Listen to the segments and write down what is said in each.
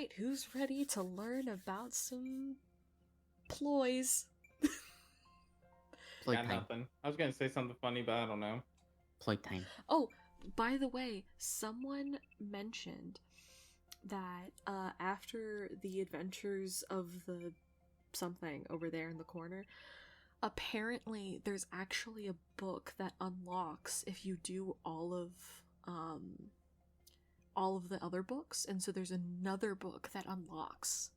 Alright, who's ready to learn about some ploys? Got nothing. I was gonna say something funny, but I don't know. Playtime. Oh, by the way, someone mentioned that after the adventures of the something over there in the corner, apparently there's actually a book that unlocks if you do all of the other books, and so there's another book that unlocks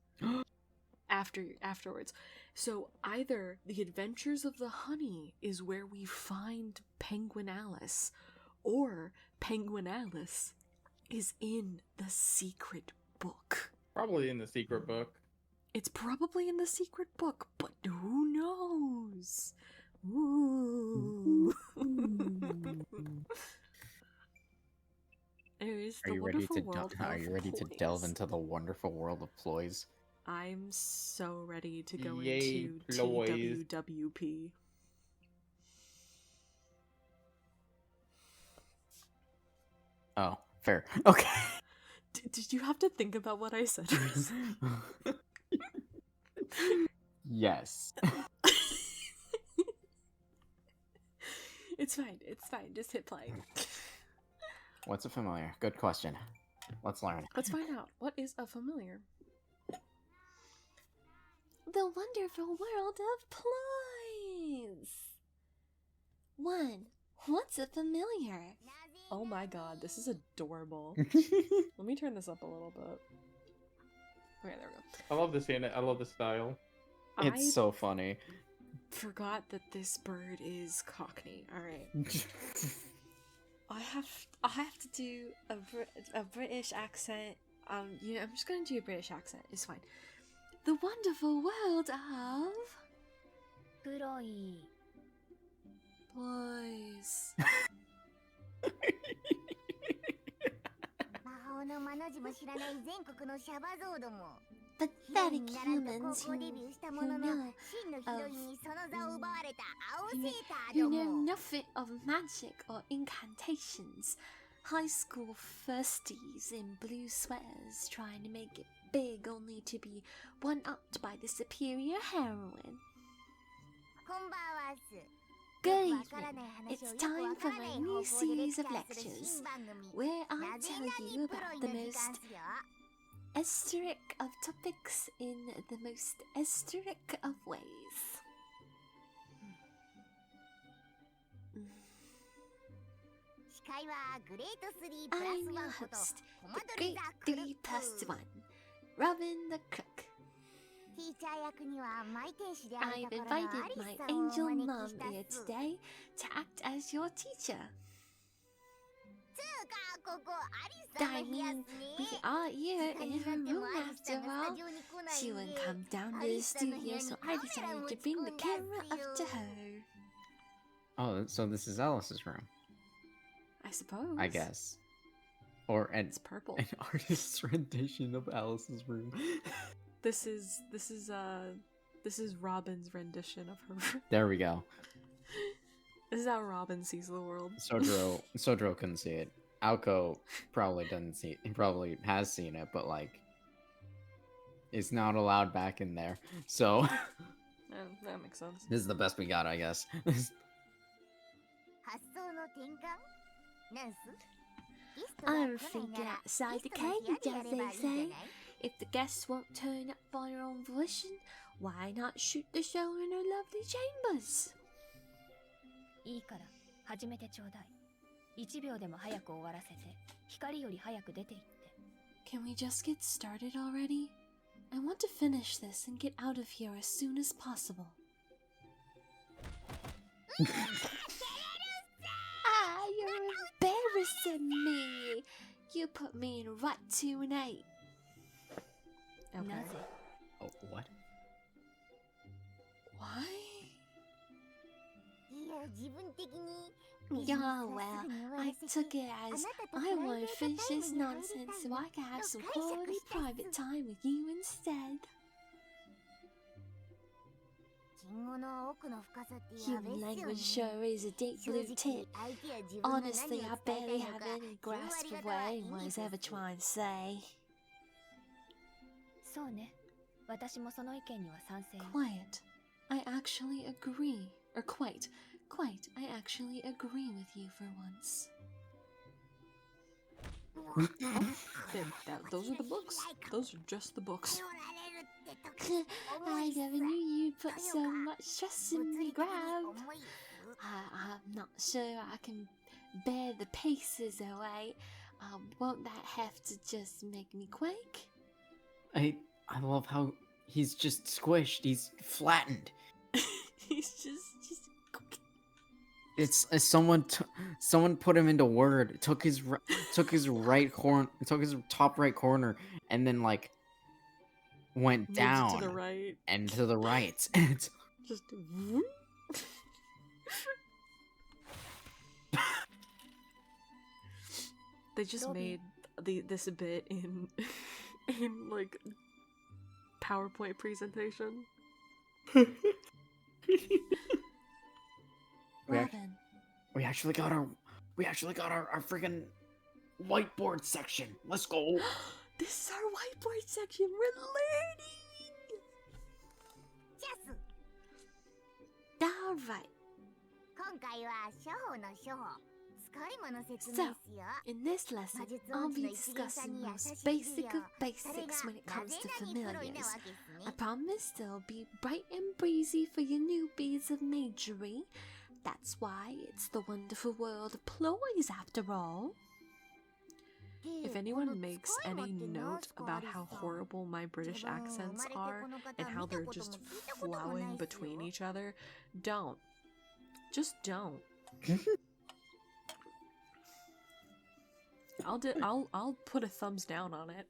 afterwards. So either the Adventures of the Honey is where we find Penguin Alice, or Penguin Alice is in the secret book. Probably in the secret book. It's probably in the secret book, but who knows? Ooh. Anyways, Are you ready to delve into the wonderful world of Ploys? I'm so ready to go Yay, into Ploys. TWWP. Oh, fair. Okay. Did you have to think about what I said? Yes. It's fine. Just hit play. What's a familiar? Good question. Let's learn. Let's find out. What is a familiar? The wonderful world of Ploys. 1. What's a familiar? Oh my god, this is adorable. Let me turn this up a little bit. Okay, there we go. I love this unit. I love the style. It's so funny. Forgot that this bird is Cockney. Alright. I have to do a British accent. Yeah, I'm just gonna do a British accent. It's fine. The wonderful world of Ploys. Pathetic humans who know nothing of magic or incantations. High school firsties in blue sweaters trying to make it big only to be one-upped by the superior heroine. Good evening. It's time for my new series of lectures, where I tell you about the most esoteric of topics in the most esoteric of ways. I'm your host, the Great 3 plus 1, Robin the Cook. I've invited my angel mom here today to act as your teacher. I mean, we are here in her room after all. She wouldn't come down to the studio, so I decided to bring the camera up to her. Oh, so this is Alice's room. I suppose. I guess. Or it's purple. An artist's rendition of Alice's room. This is Robin's rendition of her room. There we go. This is how Robin sees the world. Sodro couldn't see it. Alco probably doesn't see it. He probably has seen it, but like, it's not allowed back in there. So that makes sense. This is the best we got, I guess. I'm thinking outside the cage, as they say. If the guests won't turn up on their own volition, why not shoot the show in her lovely chambers? Can we just get started already? I want to finish this and get out of here as soon as possible. You're embarrassing me! You put me in right to an 8. Okay. Oh, what? Why? Yeah, well, I took it as I want to finish this nonsense so I can have some quality private time with you instead. Human language sure is a deep blue tip. Honestly, I barely have any grasp of what anyone's ever trying to say. そうね。私もその意見には賛成よ。 Quiet. I actually agree. Or quite. Quite. I actually agree with you for once. Those are the books. Those are just the books. I never knew you'd put so much trust in me, Grab. I'm not sure I can bear the paces away. Won't that have to just make me quake? I love how he's just squished. He's flattened. He's just It's someone put him into Word. Took his right corner, took his top right corner, and then like went moved down to the right. and to the right. And it's Just whoop. They just Dobby. made this bit in in like PowerPoint presentation. We ac- Robin, we actually got our freaking whiteboard section. Let's go. this is our whiteboard section. We're learning. ジャス All right. 今回は処方の処方スカイマの説明 So, ですよ in this lesson, I'll be discussing the most basic of basics when it comes to familiars. I promise they'll be bright and breezy for you newbies of majory. That's why it's the wonderful world of Ploys after all. If anyone makes any note about how horrible my British accents are and how they're just flowing between each other, don't. Just don't. I'll put a thumbs down on it.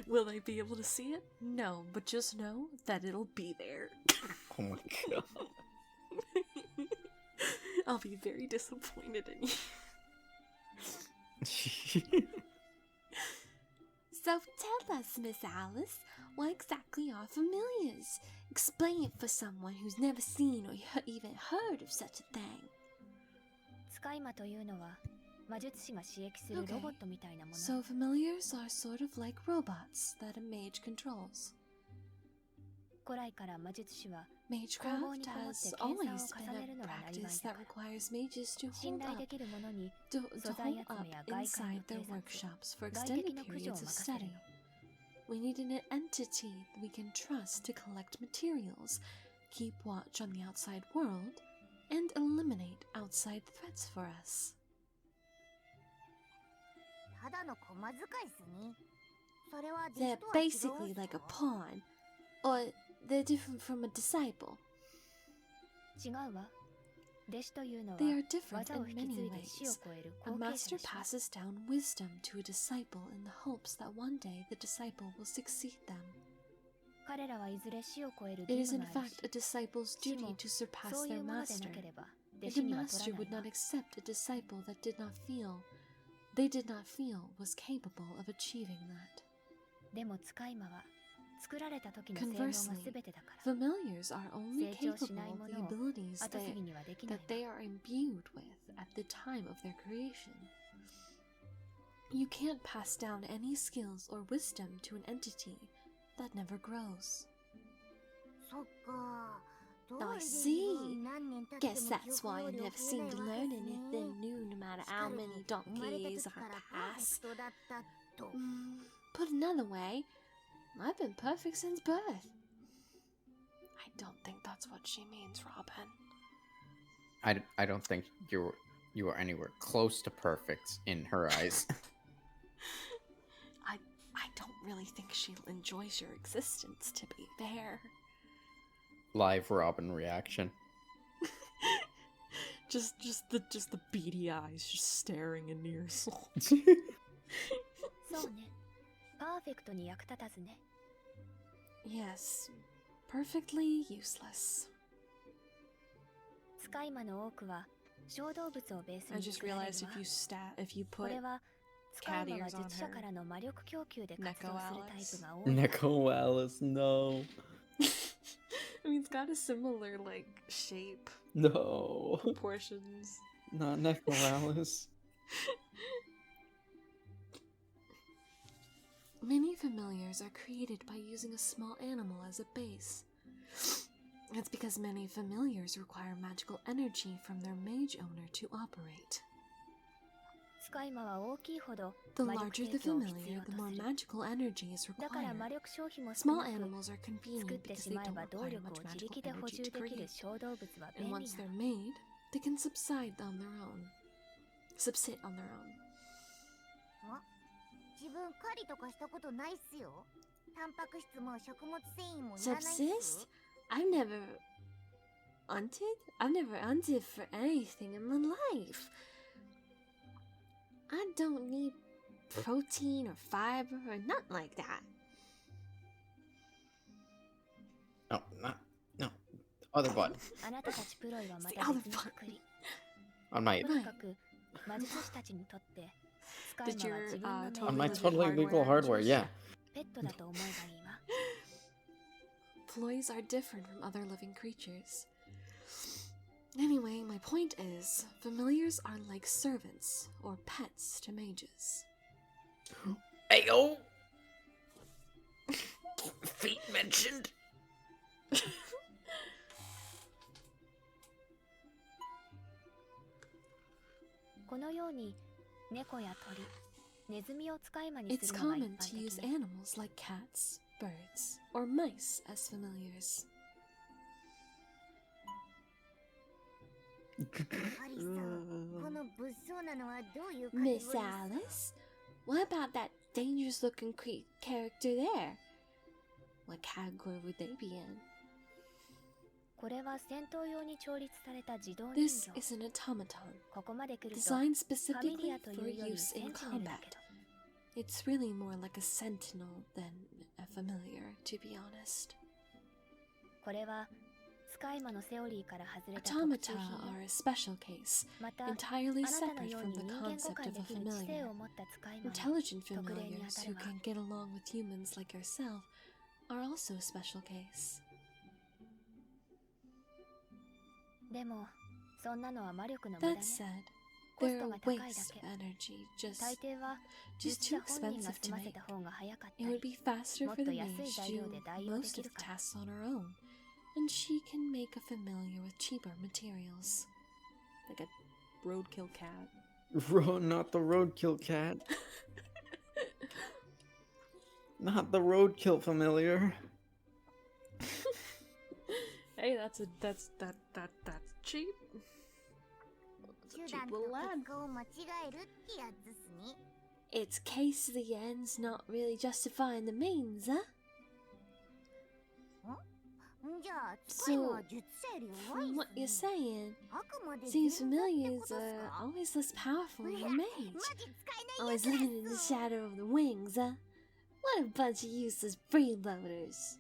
Will I be able to see it? No, but just know that it'll be there. Oh my god. I'll be very disappointed in you. So tell us, Miss Alice, what exactly are familiars? Explain it for someone who's never seen or even heard of such a thing. 使い魔というのは魔術師が刺激する Okay. ロボットみたいなもの。 So familiars are sort of like robots that a mage controls. 古来から魔術師は Magecraft has always been a practice that requires mages to 信 hold 頼 up できるものに to 素 hold 材 up 集めや外観の inside their 偵察 workshops for 外 extended 敵の駆除を periods of 任せる study. の。 We need an entity we can trust to collect materials, keep watch on the outside world, and eliminate outside threats for us. ただの駒使いすに。それは They're 実とは違う basically like a pawn, or they're different from a disciple. 違うわ。弟子というのは They are different 技を in 引き継 many いで死を ways. 超える A 後継者 master でしょ。 passes down wisdom to a disciple in the hopes that one day the disciple will succeed them. 彼らはいずれ死を超える It 義 is 務 in があるし fact a disciple's 死 duty も to surpass そうい their うもので master. なければ弟 The 子には取 master ら would ない not わ。 accept a disciple that they did not feel was capable of achieving that. でも使い魔は作られた時の性能が Conversely, 全てだから familiars are only 成長し capable ない of も the のを abilities 後継ぎにはできない that わ。 they are imbued with at the time of their creation. You can't pass down any skills or wisdom to an entity that never grows. そっか。どう I りで see. 何年経っても Guess that's why I 記憶 never より seem to 遅れない learn わけですね。 anything new no matter し how かる many に生まれた donkeys 時 I からパーフェ pass. クトだったと。 Put another way, I've been perfect since birth. I don't think that's what she means, Robin. I don't think you are anywhere close to perfect in her eyes. I don't really think she enjoys your existence, to be fair. Live Robin reaction. just the beady eyes just staring into your soul. そうね。パーフェクトに役立たずね。 Yes, perfectly useless. 使い魔の多くは小動物をベース I に just 作られる realized わ。 if you こ put れは使い魔 cat は ears on 術者 her. からの魔力供給で活動するタイプが多い。 Neko Alice, no. I mean, it's got a similar like shape, No. proportions. Not Neko Alice. Many many familiars are created by using a small animal as a base. It's because many familiars require magical energy from their mage owner to operate. 使い魔は大きいほど The 魔力 larger 提 the 供を必 familiar, 要 the と more する。 magical energy is だから魔 required. 力消費も少 Small なく animals are 作 convenient って because し they まえ don't ば動 require 力を much 自 magical 力で補 energy 充 to できる create. 小動物は And 便利 once な they're の。 made, they can subside on their own. Subsist on their own. 自分狩りとかしたことないっすよ。タンパク質も食物繊維もいらないっす。 Subsist? I've never hunted? I've never hunted for anything in my life. I don't need protein or fiber or nothing like that. No. Other button. あなたたちプロイはま It's た the 別 other の button. くくり。 On my とにかく魔術師たちにとって使い Did 魔は your 自分の totally on my legit totally legal hardware, yeah. ペットだと思えばいいわ。 Ploys are different from other living creatures. Anyway, my point is, familiars are like servants or pets to mages. Ayo! Feet mentioned. このように猫や鳥、ネズミを使い魔に It's するのが一 common 般 to 的 use ね。 animals like cats, birds, or mice as familiars. ハリーさん、この物騒なのはどういうカテゴリー Miss ですか？ Alice? What about that dangerous looking character there? What category would they be in? これは戦闘用に調律された自動人 This 形。 is an automaton, ここまで来ると designed ファミリ specifically アとい for うより use セ in ンチネルだ combat. けど。 It's really more like a sentinel than a familiar, to be honest. これは使い魔のセオリーから外れた特注 Automata 品よ。 are a special case, また、あ entirely なたの separate よう from に the 人間誤 concept 解 of で a きる知性 familiar. を持った使い魔は Intelligent 特例に familiars 当た who るわ。 can get along with humans like yourself are also a special case. でも、そんなのは魔力の無駄 That ね。 said, コス they're ト a が高いだ waste け of。energy. 大抵は Just 術者 too 本人が expensive 済 to ま make. せた方が早かった It would り、 be faster もっ for と the 安 mage い to 材料 do で代用で most き of る the から。 tasks on her own, and she can make a familiar with cheaper materials. Like a roadkill cat. Not the roadkill cat. Not the roadkill familiar. Hey, that's cheap. 手段と結果を間違えるってやつっすね。 It's case the ends not really justifying the means, huh? じゃあ、使い魔は術者より弱い From っ what you're すね。 saying, あくまで seems 前座って familiars ことっす are か？ always less powerful い than や、 a マ mage. ジ使えないや Always つらっ living in the す。 shadow of the wings, huh? What a bunch of useless freeloaders.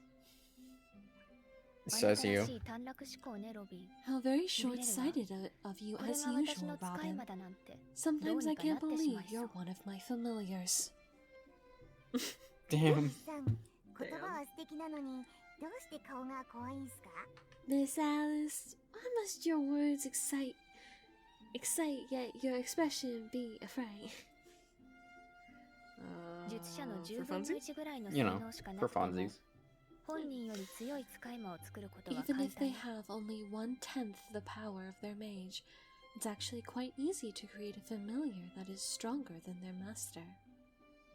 あなたら Says you. しい短絡思考ね、ロビー。 How very short-sighted of you これ as が私 usual, の使い Robin. 魔だなんて。 Sometimes I どうにかな can't ってし believe まいそう。 you're one of my familiars. Damn. さん、言葉は素敵なのに、どうして顔が怖いんすか？ Miss Alice, why must your words excite yet your expression be afraid? 術者の for 10分の funsies? 1ぐらいの You 才 know, 能しかな for くても、 funsies. 本人より強い使い魔を作ることは Even 簡 if 単 they よ。 have only 1/10 the power of their mage, it's actually quite easy to create a familiar that is stronger than their master.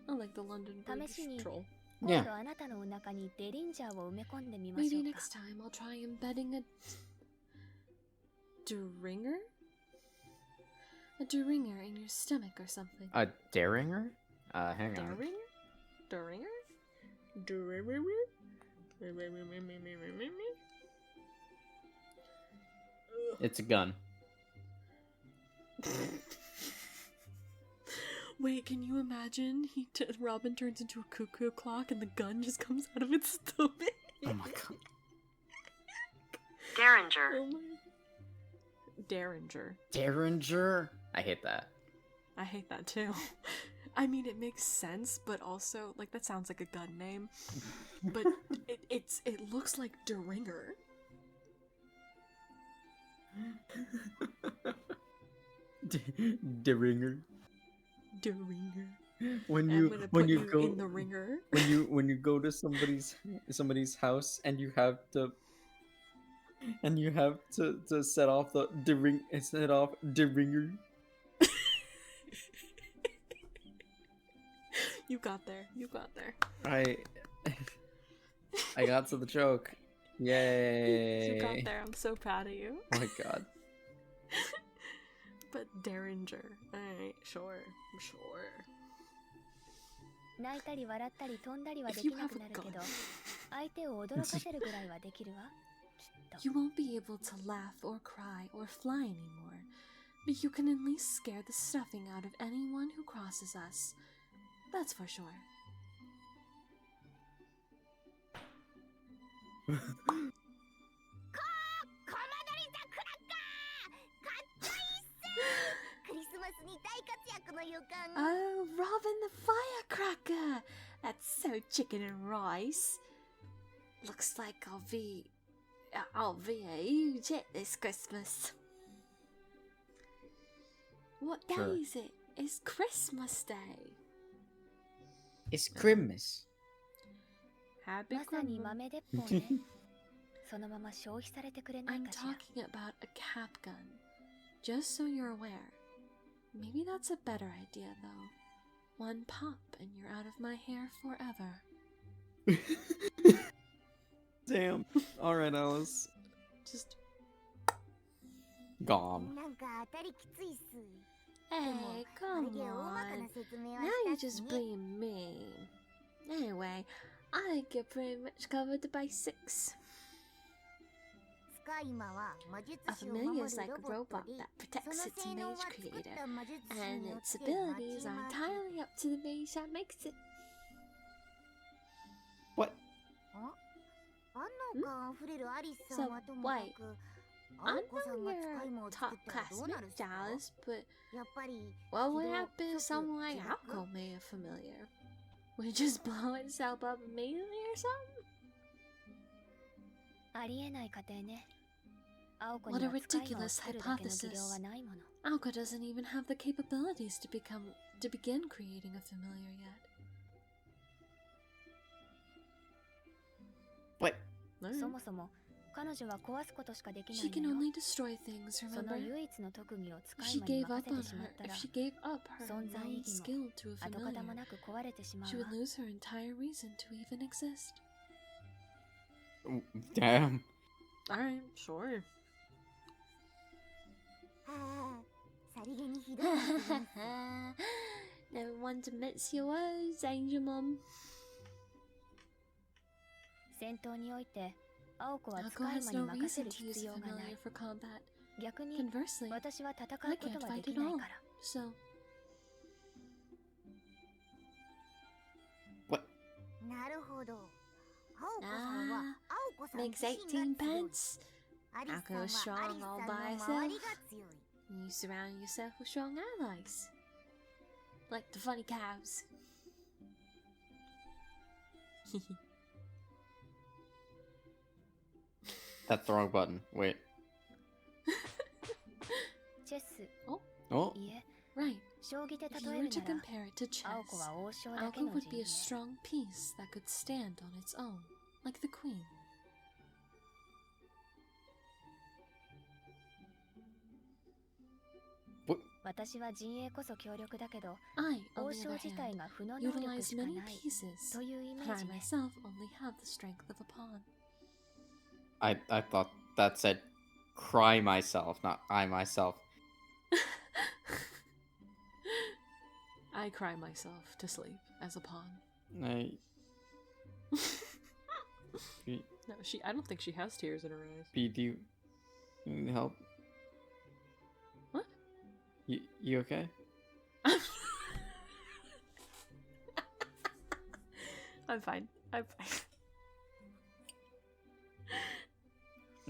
Unlike the London Bridge 試しに troll. 今度あなたのお腹にデリンジャーを埋め込んでみましょ Maybe うか。 next time I'll try embedding a deringer? A deringer in your stomach or something. A Daringer? Hang on. Deringer? Deringer? It's a gun. Wait, can you imagine? Robin turns into a cuckoo clock and the gun just comes out of its stomach? Oh my god. Derringer. Oh my. Derringer. Derringer? I hate that. I hate that too. I mean, it makes sense, but also, like, that sounds like a gun name. But it looks like Deringer. Derringer. Deringer. when I'm gonna put you go in the ringer. when you go to somebody's house and you have to set off the ring set off the ringer. You got there. You got there. I got to the joke. Yay! You got there. I'm so proud of you. Oh my god. But Derringer. Alright, sure. 泣いたり笑ったり飛んだりはで If き you な have く a なるけ gun, ど、相手を驚かせるぐらいはできるわ。きっと。 you won't be able to laugh or cry or fly anymore. But you can at least scare the stuffing out of anyone who crosses us. That's for sure. Oh, Robin the Firecracker! That's so chicken and rice. Looks like I'll be a huge hit this Christmas. What day Sure. is it? It's Christmas Day. It's Christmas. Happy まさに Christmas. 豆鉄砲ね。そのまま消費されてくれない I'm かしら。 talking about a cap gun. Just so you're aware. Maybe that's a better idea, though. One pop and you're out of my hair forever. Damn. All right, Alice. Just, Gone. なんか当たりきついっす。 hey, あれ come で大まか on. な説明は Now した you're っす just ね。 being mean. Anyway, I think you're pretty much covered the basics. スカイマは魔術 A 師を守 familiar る is like ロ a ボット robot で、 that そ protects の its 性能は mage 作っ creator, た魔術師 and によっ its て abilities ま are ちまち entirely up to the mage that makes it. What? 万能感あふれるアリスさんはともか So, wait. く、 I 青子さ know んが you're 使い魔 a を作 top ったらどうなるっ classmate, すか？ Dallas, but やっぱり what would 軌道 happen if 速 someone like 自爆 Alco made it familiar? Would it just blow itself up immediately or something? ありえない過程ね。青子に What a は使い魔を ridiculous 作るだけの技量 hypothesis. はないもの。 Alco doesn't even have the capabilities to begin creating a familiar yet. What? そもそも彼女は壊すことしかできな She い can のよ。 only destroy things, その remember? 唯一の特技を If 使 she い魔に gave 任 up せ on てしまっ her, た if ら、 she gave up her 存在意 known 義 skill も to a 跡形も familiar, なく壊れてしまう she わ would。lose her entire reason to even exist. Damn. Alright, sure. はあ、さりげにひどい発言っす。 Never one to mince your words, Angel Mom. 戦闘において、青子は Alco 使い has 魔に no 任せ reason る to 必 use 要 a がな familiar い。 for combat. 逆に、 Conversely, 私は戦う I こと can't はで fight き at ない all. から。 So, What? なるほど。青子さんは ah, 青子さん makes 自身 18 が強い。 pence. アリスさんは Alco ア is リス strong さ all んの by 周り herself. が強い。 You surround yourself with strong allies. Like the funny cows. That's the wrong button. Wait. チェス、 Oh. いえ、 Right. 将棋で If 例 you え were る to なら、 compare it to 青子 chess, は王将だけ Alco の would 陣 be 営 a。strong piece that could stand on its own, like the queen. What? 私は陣営こそ強力だけど、 I, 王 on the 将 other 自体 hand, が負の能力 utilize しか many ない pieces, というイメ but ー I ジね。 myself only have the strength of a pawn. I thought that said cry myself, not I myself. I cry myself to sleep as a pawn. I... No, I don't think she has tears in her eyes. B, do you need help? What? You okay? I'm fine. I'm fine.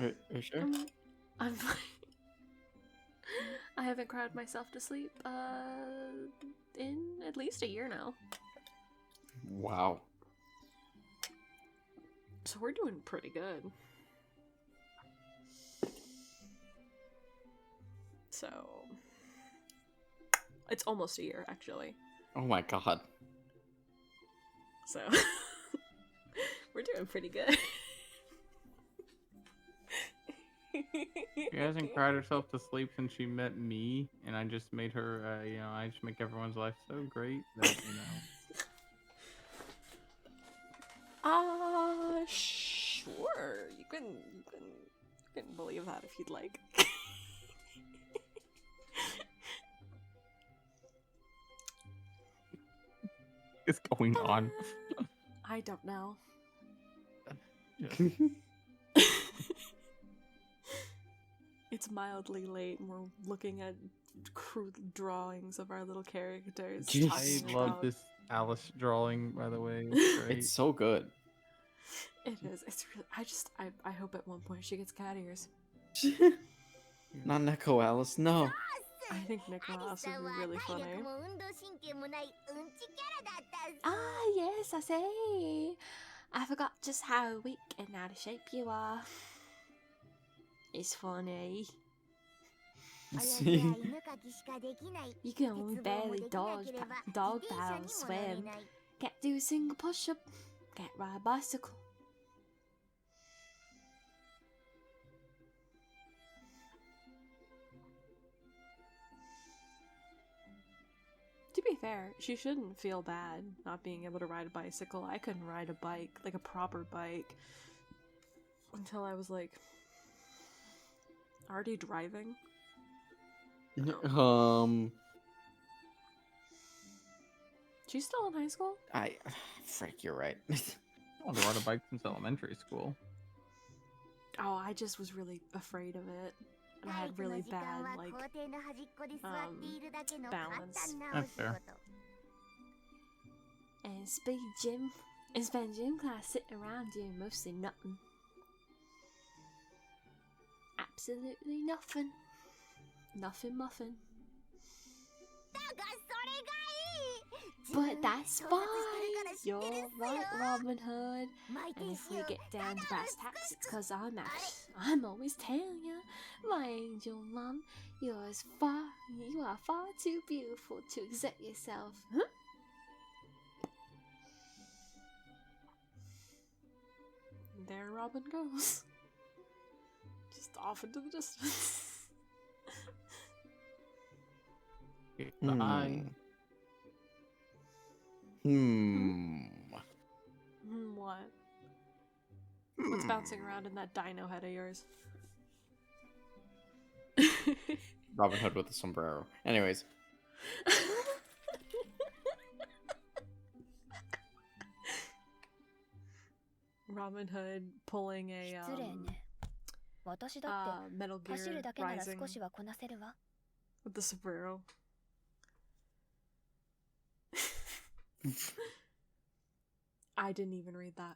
Are you sure? I'm fine. I haven't cried myself to sleep, in at least a year now. Wow. So we're doing pretty good. So... It's almost a year, actually. Oh my god. So we're doing pretty good. She hasn't cried herself to sleep since she met me, and I just made her, I just make everyone's life so great that, Sure. You can believe that if you'd like. What's going on? I don't know. It's mildly late and we're looking at crude drawings of our little characters. Jeez. I talking love about- this Alice drawing, by the way. It's great. It's so good. It is. It's really. I hope at one point she gets cat ears. Not Neko Alice, no. I think Nicholas would be really funny. 体力も運動神経もないうんちキャラだったんす。 Ah, yes, I see. I forgot just how weak and out of shape you are. It's funny. 泳ぎ See? や犬かきしかできない You can only 鉄棒も barely できなければ dog 自転車 paddle にも乗れ swim. ない Can't do a single push up. Can't ride a bicycle. To be fair, she shouldn't feel bad not being able to ride a bicycle. I couldn't ride a bike, like a proper bike, until I was like already driving. She's still in high school? Frick, you're right. I wanted to ride a bike since elementary school. Oh, I just was really afraid of it. And I had 体育の really 時間 bad, は like, 校庭の端っこで座っているだけの簡 balance. 単なお仕 That's fair. 事 and spend gym class sitting around doing mostly nothing. Absolutely nothing. Nothing muffin. だがそれがいい But that's 自分 fine. で挑発してるから知って You're るっす right, よ Robin Hood. 巻い And て if し we よう get down to ただ brass tacks, it's because I'm always telling you, my angel mom, you are far too beautiful to exert yourself. Huh? And there Robin goes. Just off into the distance. Bye. What? What's bouncing around in that dino head of yours? Robin Hood with a sombrero. Anyways, Robin Hood pulling a 失礼ね私だっ Metal て走 Gear るだけなら Rising 少しはこなせるわ with the sombrero. I didn't even read that.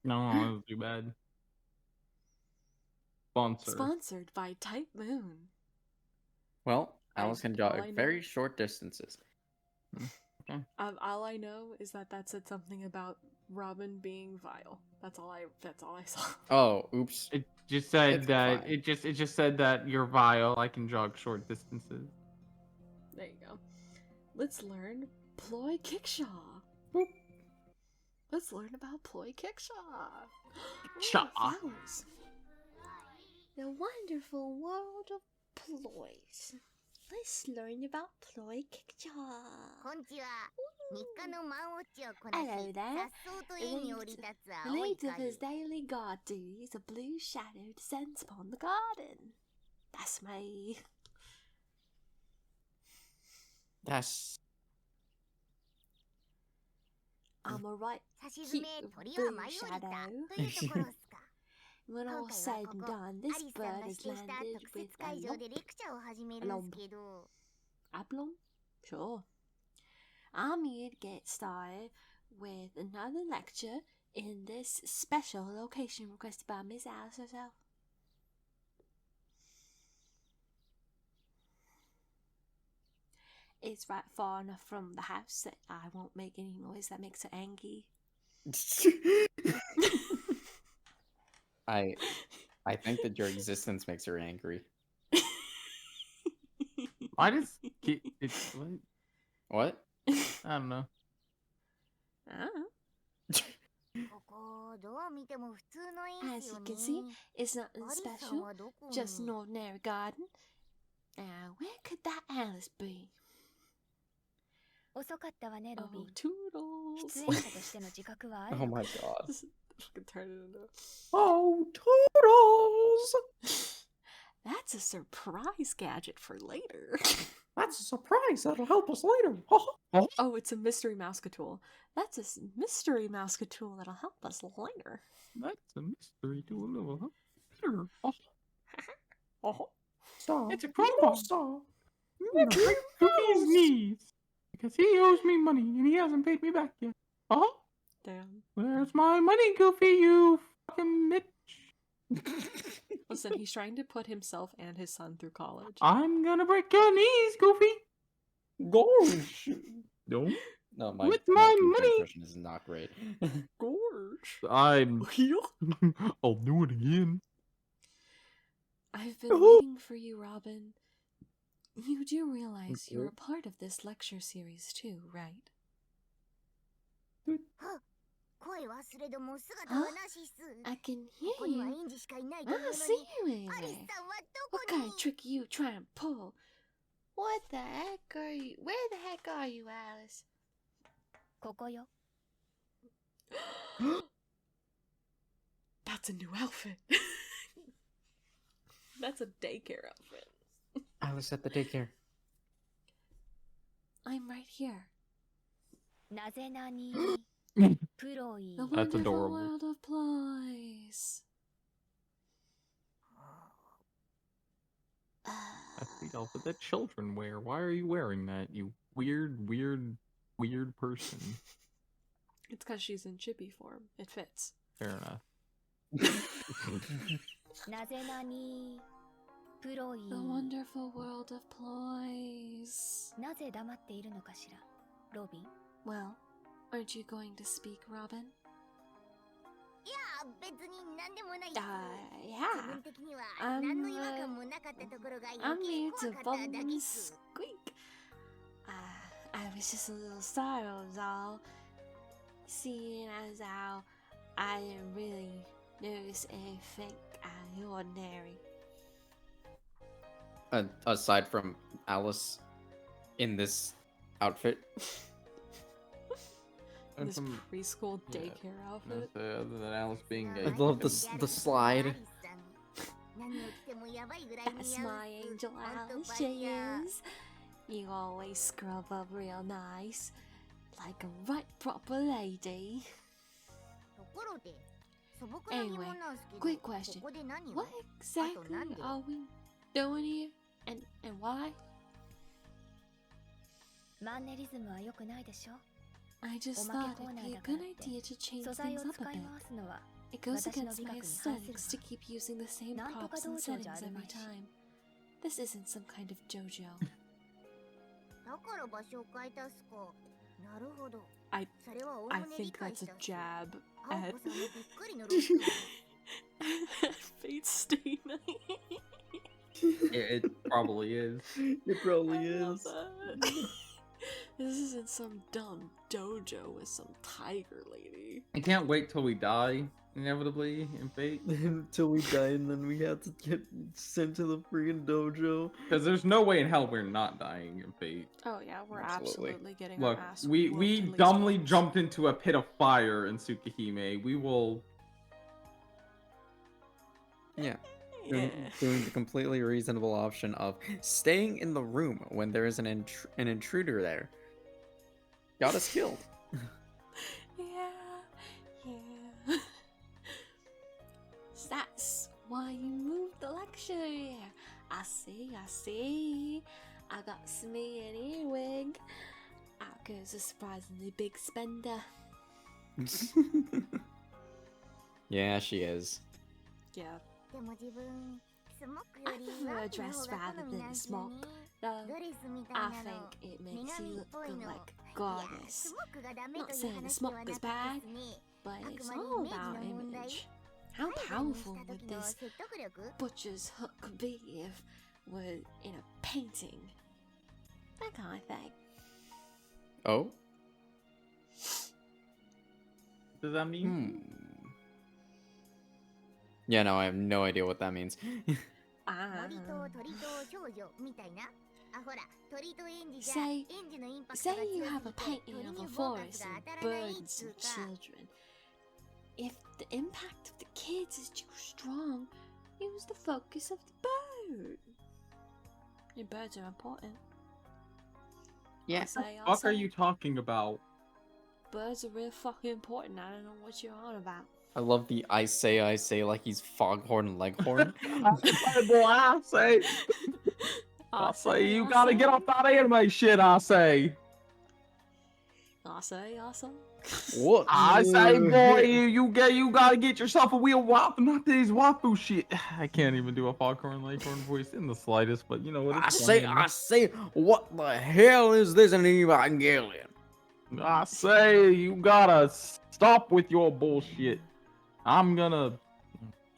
No, that was too bad. Sponsor. Sponsored by Type Moon. well, I- Alice can all I jog know- very short distances. All I know is that said something about Robin being vile. That's all I saw. Oh, oops. It just said It's that fine. it just said that you're vile. I can jog short distances. There you go. Let's learn Ploy Kickshaw. Boop. Let's learn about Ploy Kickshaw. Kickshaw. Oh, flowers. The wonderful world of Ploys. Let's learn about Ploy Kickshaw. こんちは日課のマンウォッチをこなし Hello there. さっそうと家に降り立つ青い Relieved of 影 his daily guard duties, a blue shadow descends upon the garden. That's me. That's I'm a right さしずめ鳥は舞い降りたというところっすか When 今 all 回 said はこ and こ done, ア this リスさん bird が has 指定した landed 特 with 設会 a 場 lump. でレクチャーを始めるんですけど Ablom? Sure. I'm here to get started with another lecture in this special location requested by Miss Alice herself. It's right far enough from the house that I won't make any noise that makes her angry. I think that your existence makes her angry. Why does it's what? What? I don't know. I don't know. ここどう見ても普通の絵ですよ As ね you can see, it's nothing アリさん special, はどこに just an ordinary garden. Now, where could that Alice be? 遅かったわねロビ Oh, ン Toodles. 出演者としての自覚はある Oh my god. Just fucking turn it into. Oh, Toodles! That's a surprise gadget for later. That's a surprise. That'll help us later. Oh, it's a mystery mousecatool. That's a mystery mousecatool that'll help us later. That's a mystery to a little. Sure. Oh, Oh. Stop. it's a crowbar. Stop. I'm gonna break Goofy's knees because he owes me money and he hasn't paid me back yet. Oh, Damn. where's my money, Goofy? You fucking bitch! Listen, he's trying to put himself and his son through college. I'm gonna break your knees, Goofy. Gosh. No, No, my With my Goofy money. impression is not great. Gorge. I'm. I've I'll do it again. been waiting for you, Robin. You do realize you're a part of this lecture series too, right? 声忘れども姿はなしっす I can こ hear こには you. 園児しかいないという I の see に you in アリス there. さんはど What こ kind に of trick are you trying to pull? What the heck are you? Where the heck are you, Alice? ここよ That's a new outfit. That's a daycare outfit. Alice at the daycare. I'm right here. なぜなにプロイ The That's wonderful adorable. world of Ploys. That's the outfit that children wear. Why are you wearing that, you weird, weird, weird person? It's because she's in chippy form. It fits. Fair enough. なぜなにプロイ The wonderful world of Ploys. なぜ黙っているのかしらロビン Well, aren't you going to speak, Robin? いや別に何でもないっす自 Yeah. 分的には I'm, 何の違和感もなかったところが I'm 余計 here 怖 to かった bum だ and けっす squeak. I was just a little startled, all. Seeing as how I didn't really notice anything out of the ordinary. Aside from Alice in this outfit. And This from- preschool yeah, daycare no, outfit. so other than Alice being I a love fucking- the slide. アリスさん何を着てもやばいぐらい似合うっ That's す my angel ほんと Alice, バ she リア is. You always scrub up real nice. Like a right proper lady. ところで素朴な疑問なんすけど quick question. ここで何を What exactly Nandi. are we doing here? And why? マンネリズムは良くないでしょ I just おま thought けコー it'd ナー be a だから good って idea to change 素材を things up 使 a い bit. 回すのは It goes 私の against 美 my 学に反する aesthetics to keep using the same なんとか props and 道場じゃ settings ある every まいし time. This isn't some kind of JoJo. だから場所を変えたっすかなるほど I それはおお I むね理 think 解 that's し a たっす jab 青 at 子さんもびっくりのロック Fate Stay Night. It probably is. It probably I love that. This isn't some dumb dojo with some tiger lady. I can't wait till we die, inevitably, in Fate. Until we die and then we have to get sent to the freaking dojo. Because there's no way in hell we're not dying in Fate. Oh yeah, we're Absolutely. absolutely getting Look, our ass we whooped at least dumbly once. jumped into a pit of fire in Tsukihime. We will... Yeah. Yeah. Doing the completely reasonable option of staying in the room when there is an intruder there. Got us killed. Yeah. That's why you moved the lecture here. I see. I got me an earwig. Alka's a surprisingly big spender. Yeah, she is. Yeah. でも自分スモックより I prefer ワ a ンピの dress 方が rather 好み than な a んすよ smock. ね Though ドレスみたい I なの think it makes 女 you 神っぽい look の like いや goddess. スモックがダメ Not という saying the 話で smoke はな is くて bad, ですね but あく it's まで all イメージ about の問題 image. 海 How 外にし powerful た would 時の this 説得力 butcher's hook be if we're in a painting? That kind of thing. Oh? does that mean? Yeah, no, I have no idea what that means. 森と鳥と少女みたいな。あ、ほら、鳥と園児じゃ、園 Say, 児のインパクト say が強す you ぎて have a painting 鳥 of に a フォーカ forest スが and 当たらないっ birds つう and か。 children. If the impact of the kids is too strong, use the focus of the bird. Your birds are important. Yeah. What are you talking about? Birds are real fucking important. I don't know what you're on about. I love the I say like he's Foghorn Leghorn. I say you gotta get off that anime shit. I say. What? I say, boy, you gotta get yourself a wheel wop, not these wapu shit. I can't even do a Foghorn Leghorn voice in the slightest, but you know what? I It's say, what the hell is this in Evangelion? I say, you gotta stop with your bullshit. I'm gonna.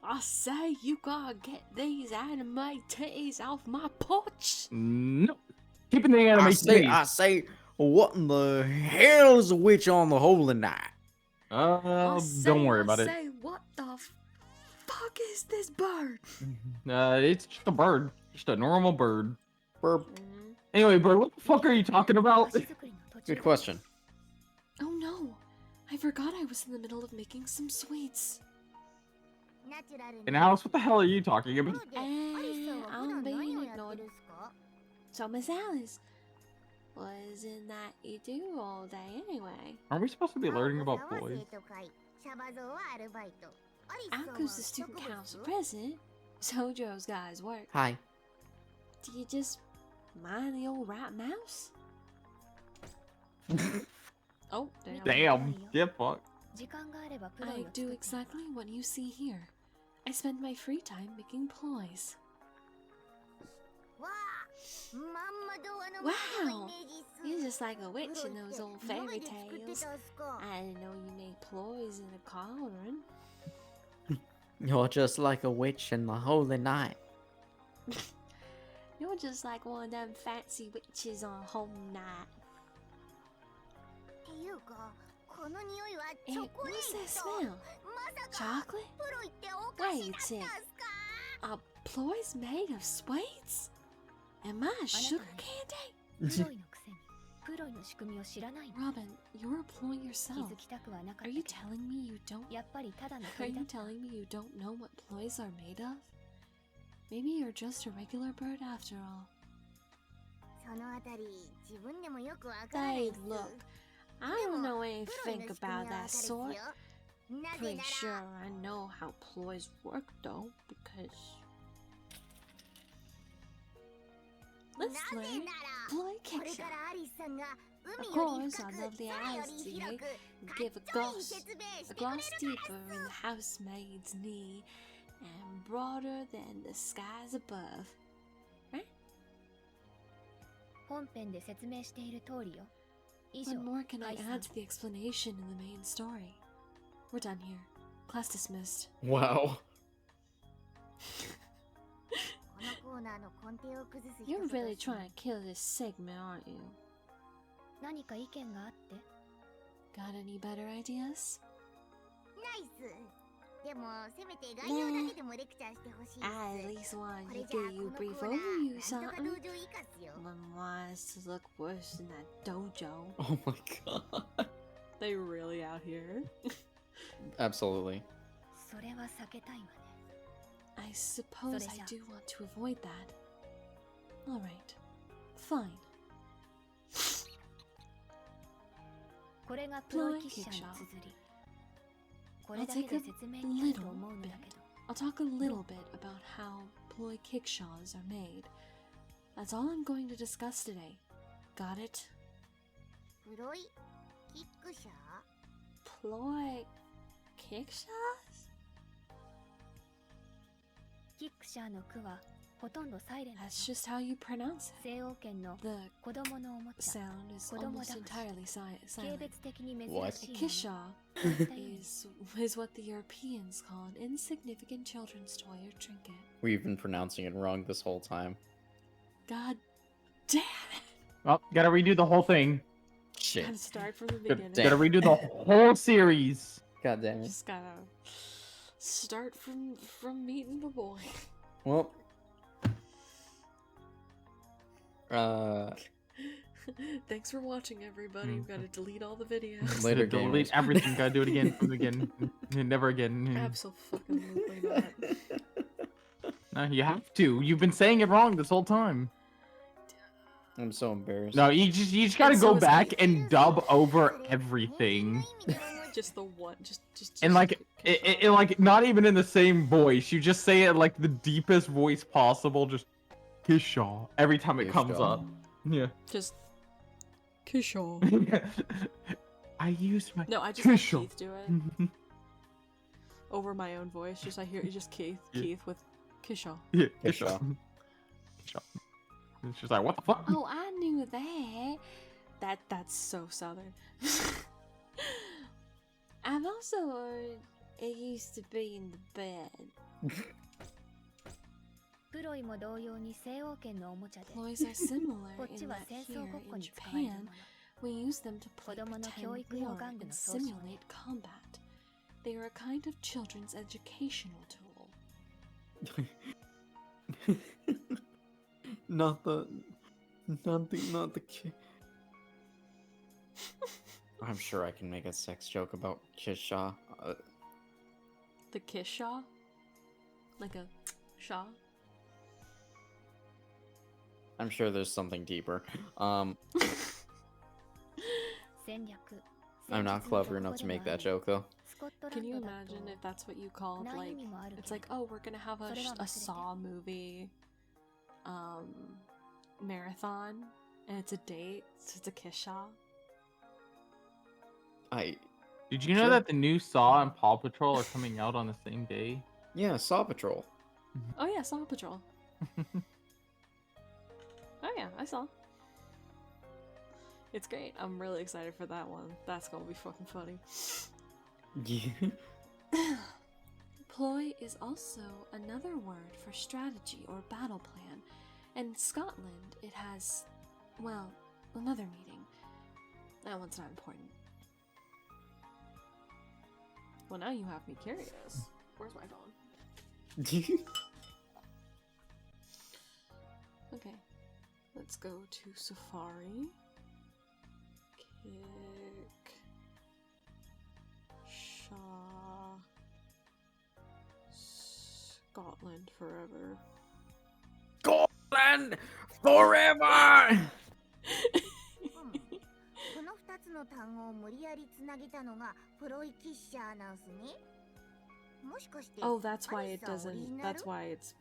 I say you gotta get these anime titties off my porch. No. Keeping the anime I titties. say, what in the hell is a witch on the holy night? Don't worry about it. What the fuck is this bird? It's just a bird. Just a normal bird. Burp. Anyway, bird, what the fuck are you talking about? Good question. Oh no! I forgot I was in the middle of making some sweets. And Alice, what the hell are you talking about? I'm being ignored. So, Miss Alice, what is it that you do all day anyway? Are we supposed to be learning about Ploys? Aku's the student council president. Sojo's guys work. Hi. Do you just mind the old rat mouse? Oh, Damn. Yeah, fuck. I do exactly what you see here. I spend my free time making ploys. Wow! You're just like a witch in those old fairy tales. I didn't know you made ploys in a cauldron. You're just like a witch in the holy night. You're just like one of them fancy witches on home night. Hey, what's that smell? Chocolate? Wait a sec. Are ploys made of sweets? Am I a sugar candy? Robin, you're a ploy yourself. Are you telling me you don't? Are you telling me you don't know what ploys are made of? Maybe you're just a regular bird after all. Hey, look. I don't know anything about that sort. Pretty sure I know how ploys work though, because... Let's learn ploy kickshot. Of course, our lovely Alice here give a gloss deeper in the housemaid's knee and broader than the skies above. Right? What more can I add to the explanation in the main story? We're done here. Class dismissed. Wow. You're really trying to kill this segment, aren't you? Got any better ideas? I at least wanted to give you a brief overview, something. One wants to look worse than that dojo. Oh my god. They really out here? Absolutely. I suppose I do want to avoid that. Alright. Fine. Ploy kickshot. I'll talk a little bit about how ploy kickshaws are made. That's all I'm going to discuss today. Got it? Ploy kickshaws? That's just how you pronounce it. The sound is almost entirely silent. What? A kishaw is what the Europeans call an insignificant children's toy or trinket. We've been pronouncing it wrong this whole time. God damn it! Well, gotta redo the whole thing. Shit. Gotta start from the Gotta beginning. Damn. redo the whole series. God damn it. Just gotta start from meeting the boy. Well, Thanks for watching, everybody. We've got to delete all the videos. Later, Delete gamers. everything. Gotta do it again from the beginning. Never again. Absolutely not. No, you have to. You've been saying it wrong this whole time. I'm so embarrassed. No, you just gotta And go so is back Keith. and dub over everything. Just the one. Just And like, Keyshawn. it like not even in the same voice. You just say it like the deepest voice possible. Just Kishaw every time it comes Kishaw. up. Yeah. Just Keyshawn. I used my. No, I just have Keyshawn. Keith do it over my own voice. Just I hear it just Keith Yeah. Keith with Keyshawn. Yeah, Kishaw. Kishaw. And she's like, what the fuck? Oh, I knew that. That's so southern. I've also heard it used to be in the bed. プロイも同様に西欧圏のおもちゃで Ploys are similar こっち in は that 戦 here 争ごっこ in に使われる Japan, もの we use them to play 子供の pretend 教育用 war 玩具 and の総称ね simulate combat. They are a kind of children's educational tool. Not the kid. I'm sure I can make a sex joke about Kishaw. The kiss shaw? Like a shaw? I'm sure there's something deeper. 戦略 I'm not clever enough to make that joke though. スコットラ Can ン you ドだ imagine と if that's what you called ない like 意味もある it's け like ど oh we're gonna have a, それは忘れて。 a Saw movie marathon and it's a date so it's a kiss shaw. Did you know Sure. that the new Saw and Paw Patrol are coming out on the same day? Yeah, Saw Patrol. Oh yeah, Saw Patrol. Oh yeah, I saw. It's great. I'm really excited for that one. That's gonna be fucking funny. Yeah. Ploy is also another word for strategy or battle plan. And in Scotland, it has, well, another meaning. That one's not important. Well, now you have me curious. Where's my phone? Okay, let's go to Safari. Kick. Shaw. Scotland forever. Scotland forever! この2つの単語を無理やりつなげたのがプロイキッシャーなんすね。もしかして Oh, that's why it アリサオリジ doesn't. ナル That's why it's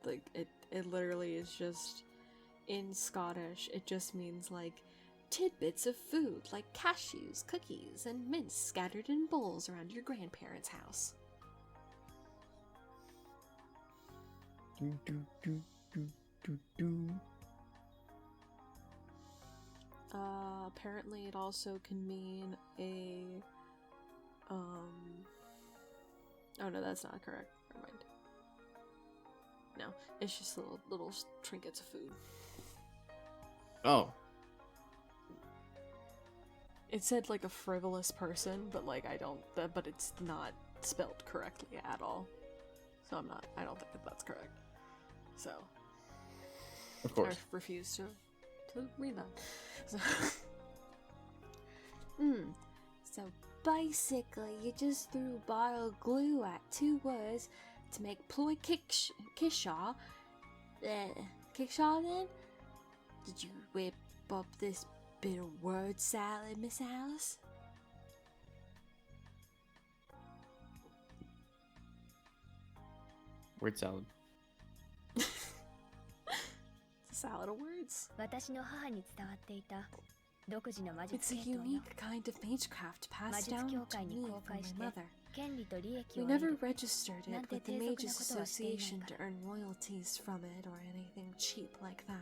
like it literally is just in Scottish. It just means like tidbits of food, like cashews, cookies, and mince scattered in bowls around your grandparents' house. Do, do, do, do, do, do. Apparently, it also can mean a. Oh no, that's not correct. Never mind. No, it's just little trinkets of food. Oh. It said like a frivolous person, but like I don't. But it's not spelled correctly at all. So I don't think that's correct. So. Of course. I refuse to read that. So. So basically, you just threw bottle glue at two words to make Ploy Kishaw. Kishaw then? Did you whip up this bit of word salad, Miss Alice? Word salad. It's a salad of words. 私の母に伝わっていた独自の魔 It's 術 a 系統の unique kind of magecraft passed down 魔術協 to 会に me 公 from 開し my て mother. 権利と利益 We を得 never る registered なん it て with the 低俗な Mages ことはしていない Association か to ら earn royalties from it or anything cheap like that.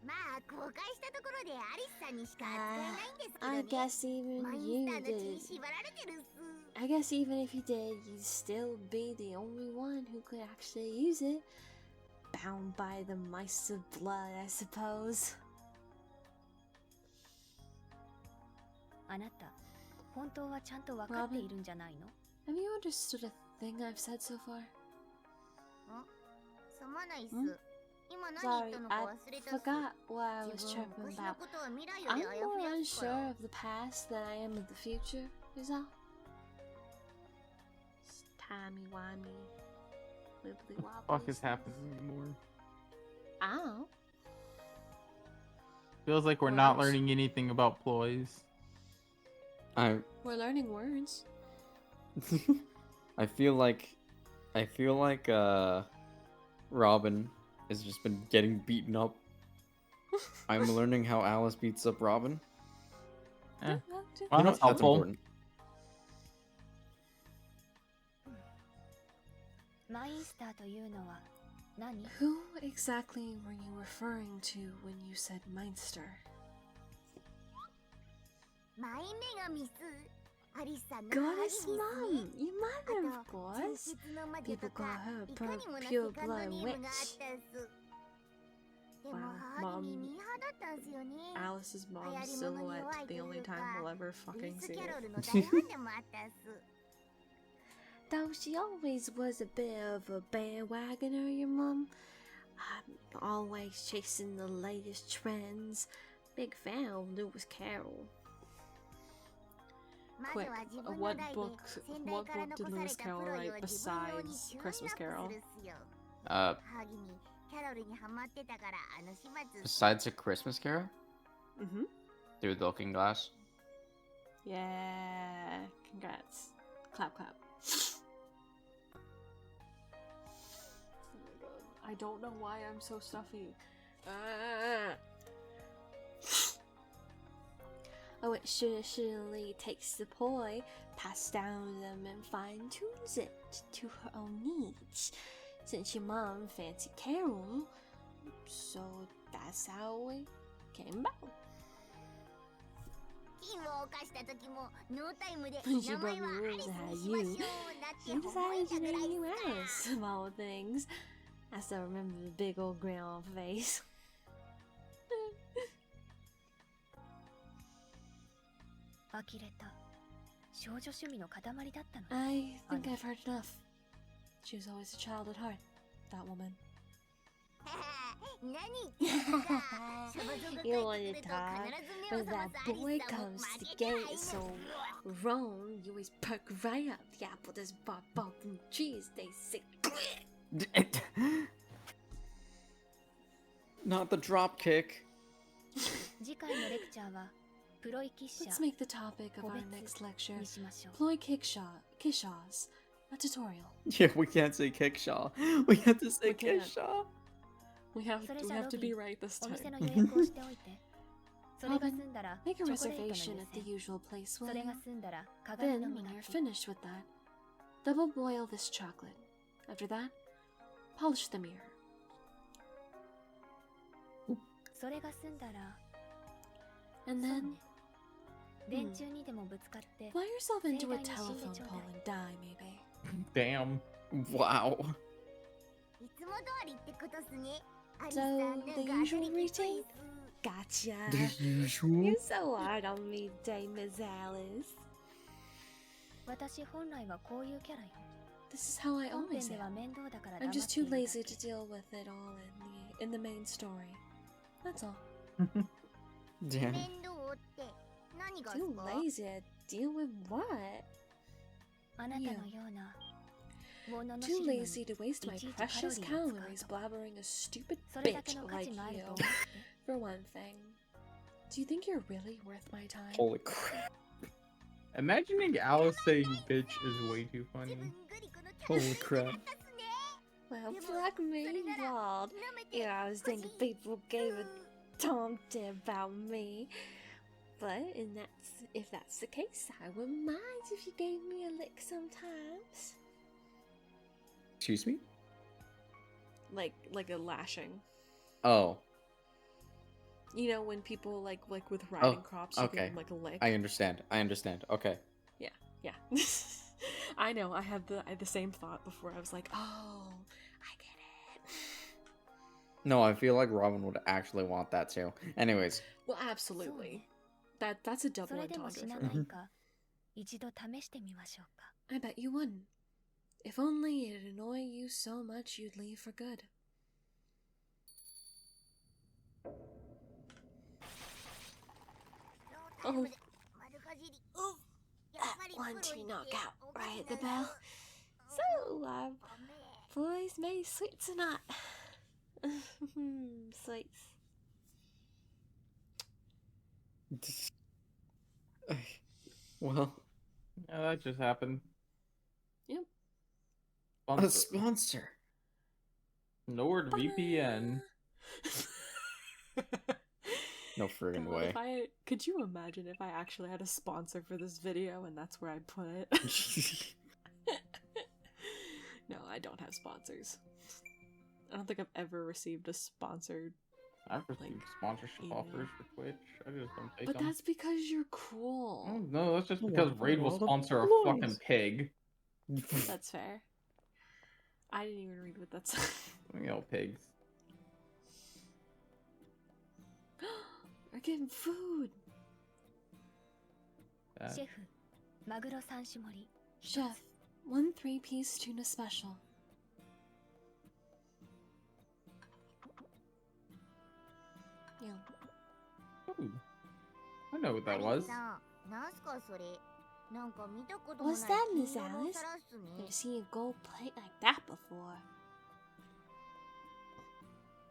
まあ公開したところでアリスさんにしか扱えないんですけど I ね。 guess even マイン you スターの血に did. 縛られてるっす。 I guess even if you did, you'd still be the only one who could actually use it. Bound by the mice of blood, I suppose. あなた本当はちゃんと分かっているんじゃないの？ Have you understood a thing I've said so far? すまないっす。 Hmm? 今何言 Sorry, ったのか I 忘れたっす。 forgot what I was 自分 chirping 昔の about. ことは未来よ I'm りあや more ふやっすから unsure of the past than I am of the future, is all. It's timey-wimey, wibbly-wobbly. Fuck is happening anymore? I don't know. Feels like we're What not else? learning anything about Ploys. We're learning words. I feel like Robin has just been getting beaten up. I'm learning how Alice beats up Robin. Eh. Well, Well, You know, that's that's helpful. important. マインスターというのは何？ Who exactly were you referring to when you said Meinster? マイ女神っす。アリスさんの Goddess 母に Mom! You あ mother, of と course. 伝説の魔女 People とか call her いかにもな pure セカンド blood ネームがあったっ witch. す。でも Wow, 母に Mom- ミーハーだったんすよね。 Alice's mom's 流行り物に silhouette, 弱いと the い only うか time we'll ever ルイ fucking ス・ see キャロ it. ルの大ファンでもあったっす。 Though she always was a bit of a bandwagoner, your mom. Always chasing the latest trends. Big fan of Lewis Carroll. 魔 Quick, 女は自分の what 代で book 先代 what から book 残 did され Lewis た Carroll プロイ write を自分用に besides チューン Christmas ナップ Carol? するっすよ。 Uh, ハギにキャロルにハマってたからあの始末。 besides A Christmas Carol, Mm-hmm. Through the Looking Glass. Yeah, congrats. Clap, clap. Oh my god. I don't know why I'm so stuffy. Ah. Oh, it surely takes the poi, passes down them, and fine tunes it to her own needs. Since your mom fancied Carol, so that's how it came about. 金を犯した時もノータイムで She 名 broke 前 the はア rules リス and に had しま you. しょうだって She 思 decided いた to ぐら name い you っ Alice, of all things. I still remember the big old grin on her face. 呆れた。少女趣味の塊だったの。 I think I've heard enough. She was always a child at heart, that woman. 何言ってんすかシャバゾウが帰 You って wanted くると talk, 必ず目を but 覚ま that すアリ boy スさんも comes 負 to け the て gate, ない so の wrong, you always perk right up. The apple does pop up from trees, they say. Not the drop kick. 次回のレクチャーはプロイキッシャ Let's ー make the topic of our 個別 next lecture にしましょう。 Ploy Kishaws, a tutorial. Yeah, we can't say Kickshaw. We have to say We can't. Kickshaw. We have to be right this お time. 店の予約をしておいて。それが済んだらチ Make a ョコレートの湯 reservation at the 煎。 usual place, そ will れ you? が済んだら鏡 Then, の when 磨 you're き。 finished with that, double boil this chocolate. After that, polish the mirror. それが済んだら、 And そう then ね。電柱にでもぶつかって、 fly yourself into a Say that you telephone should pole and die, maybe. Damn. Wow. いつも通りってことっすねアリス So, さんなんか the 当たり usual きっぽいっ routine? す Gotcha. usual. You're so hard on me today, Miss Alice. 私本来はこういうキャラよ。 This is how I 本編 always では am. 面倒だから I'm 黙って just い too るだ lazy け to deal with it all in the main story. That's all. Damn. 面倒って何がっす Too か lazy to deal with what? あなたのような物の Too 知るのに lazy to waste my いちいち precious カロリーを使う calories と blabbering a stupid それだけ bitch の価 like 値もある you. と思って。 For one thing, do you think you're really worth my time? Holy crap. Imagining Alice saying bitch is way too 自 funny. 分グリコのキャラ Holy crap. だったっすね Well, Yeah, fuck but me, sorry, Nana. Bald. 舐めて Yeah, I was thinking 欲しい people gave a tomty about me. But if that's the case, I wouldn't mind if you gave me a lick sometimes. Excuse me? Like a lashing. Oh, You know when people like with riding crops, you okay. give them like a lick. I understand. Okay. Yeah. I know. I had the same thought before. I was like, oh, I get it. No, I feel like Robin would actually want that too. Anyways, Well, absolutely. That's a そ double れでも死 entendre な for ない me. か一度試してみましょうか。 I bet you wouldn't. If only it'd annoy you so much you'd leave for good. Oh. That one to knock out right at the bell. So, Ploys made sweets or not? Sweets. Well, Yeah, that just happened. Yep. a sponsor. NordVPN. No friggin' God, way. could you imagine if I actually had a sponsor for this video and that's where I put it? No, I don't have sponsors. I don't think I've ever received a sponsored. I've received sponsorship email. offers for Twitch. I just don't take But them. that's because you're cool. Oh, no, that's just Oh, because well, Raid will well, the sponsor a Ploys. fucking pig. That's fair. I didn't even read what that said. You know, pigs. We're getting food. シェフ、マグロ3種盛り。 Chef, 1 3-piece tuna special. Yeah. Ooh. I know what that was. What's that, Miss Alice? Never seen a gold plate like that before.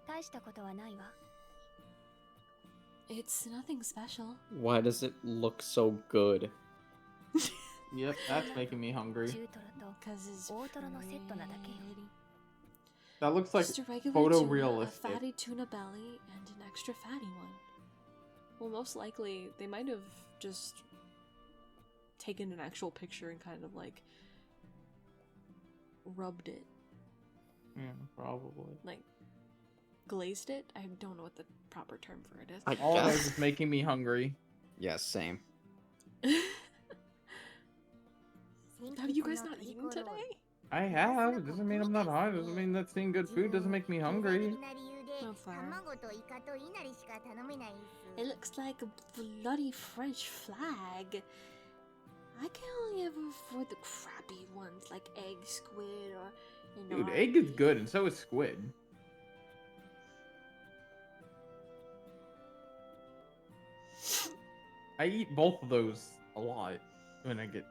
大したことはないわ。 It's nothing special. Why does it look so good? Yep, that's making me hungry. 中トロと Because it's 大トロのセットなだけよ。 pretty. That looks like Just a regular photorealistic. tuna, a fatty tuna belly, and an extra fatty one. Well, most likely, they might have just taken an actual picture and kind of, like, rubbed it. Yeah, probably. Like, glazed it? I don't know what the proper term for it is. I All that guess. is making me hungry. Yeah, same. Have you guys not eaten today? I have. It doesn't mean I'm not hungry. Doesn't mean that seeing good food doesn't make me hungry. No fire. It looks like a bloody French flag. I can only ever afford the crappy ones like egg, squid, or Dude, egg is good, and so is squid. I eat both of those a lot when I get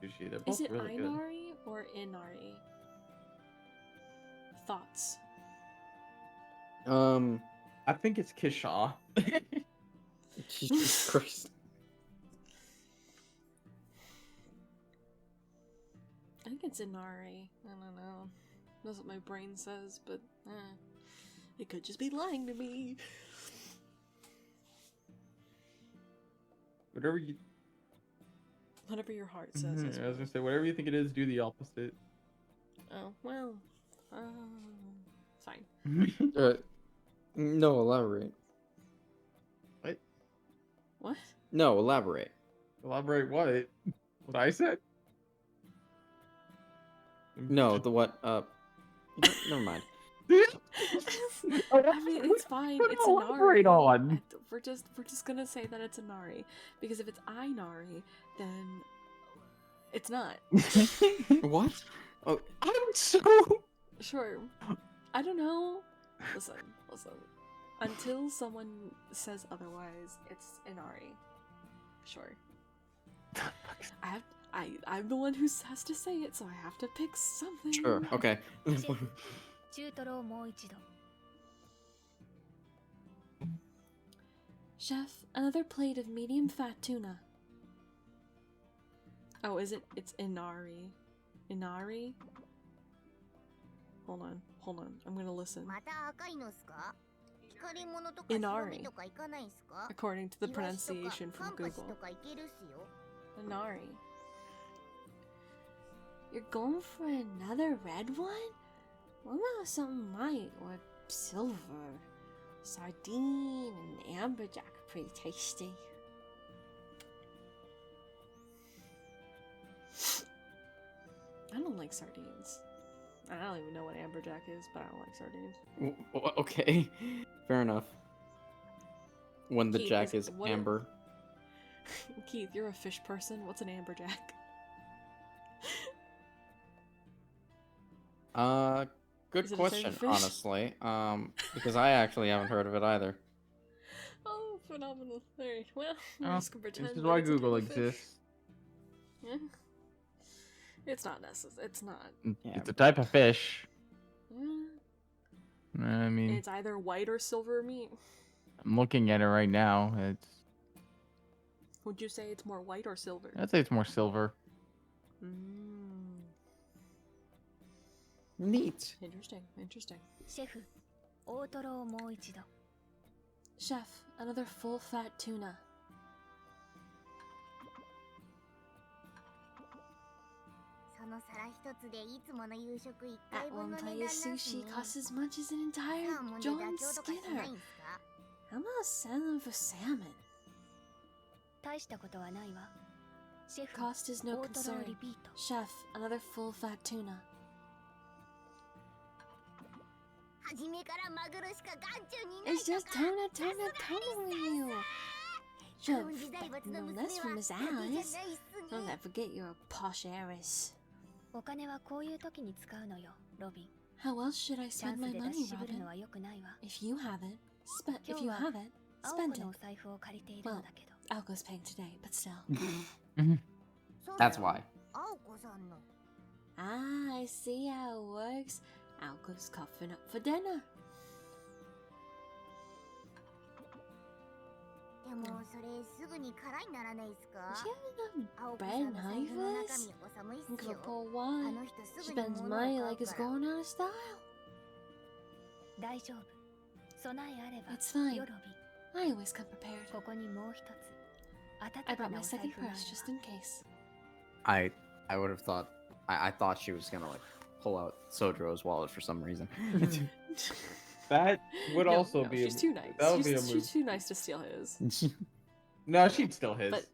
sushi. They're both Is it really good. Inari or Inari? Thoughts? I think it's Kisha. Jesus Christ. I think it's Inari. I don't know. That's what my brain says, but it could just be lying to me. Whatever you. Whatever your heart says. I is was what- gonna say, whatever you think it is, do the opposite. Oh, well. Fine. No, elaborate. What? No, elaborate. Elaborate what? What I said? No, the what? Never mind. I mean, it's fine. It's Elaborate Inari. on. We're just gonna say that it's Inari because if it's Inari, then it's not. What? Oh, I'm so. Sure. I don't know. Listen. Until someone says otherwise, it's Inari. Sure. I'm the one who has to say it, so I have to pick something. sure. Okay. 中トロをもう一度。 Chef, another plate of medium fat tuna. Oh, is it? It's Inari. Inari? Hold on. I'm gonna listen. Inari. According to the pronunciation from Google. Inari. You're going for another red one? What about something white or silver? Sardine and amberjack are pretty tasty. I don't like sardines. I don't even know what amberjack is, but I don't like sardines. Okay. Fair enough. When the Keith, jack is what- amber. Keith, you're a fish person. What's an amberjack? Good Is it a type question, of fish? honestly. Because I actually haven't heard of it either. Oh, phenomenal. Alright, well, we're Oh, just gonna pretend this is that why it's a type Google of fish. exists. Yeah. It's not necessary. It's not. Yeah. It's a type of fish. Yeah. I mean, It's either white or silver meat. I'm looking at it right now. Would you say it's more white or silver? I'd say it's more silver. Neat. Interesting. Interesting. シェフ、大トロをもう一度。 Chef, another full fat tuna. その皿一つでいつもの夕食一 At 回分 one の値段 plate なん of す sushi ね。 costs as much as an サ entire ーモンで妥 John 協とかしない Skinner. んすか？ I'm not selling for salmon. 大したことはないわ。シェフ、 Cost is 大 no トロを concern. リピート。 Chef, another full fat tuna. 初めからマグロしか眼中にない It's と just か。 tuna, tuna, tuna you. 日 Chef, 本時代閥の no 娘 less from は Miss だけじゃないっ Alice. す Don't ね。 forget you're a posh heiress. お金はこういう時に使うのよ、ロビン。 How else should I チャン spend ス my で出 money, し渋る Robin? のは良くないわ。 If you haven't, if you Yo, haven't, 青 spend 子のお it. 財布を借りているんだけど。 Alco's paying today, but still. そう That's why. 青子さんの。 Ah, I see how it works. Alco's coughing up for dinner. でもそれすぐに空にならないっすか？ She had enough 青子 bread さん and の財 honey 布 for の中 this. 身お寒いっ And す for よ。 poor あ wine. の人す She ぐに spends 物を money 買 like う it's から。 going out of style. 大丈夫。備えあれば。 It's fine. よロビン。 I always come prepared. ここにもう一つ。 I 温 brought かな my お財 second 布があ purse る just わ。 in case. I would have thought I thought she was gonna like pull out Sodro's wallet for some reason. That would No, also no, be. she's too nice. That would be a She's move. too nice to steal his. No, she'd steal his. But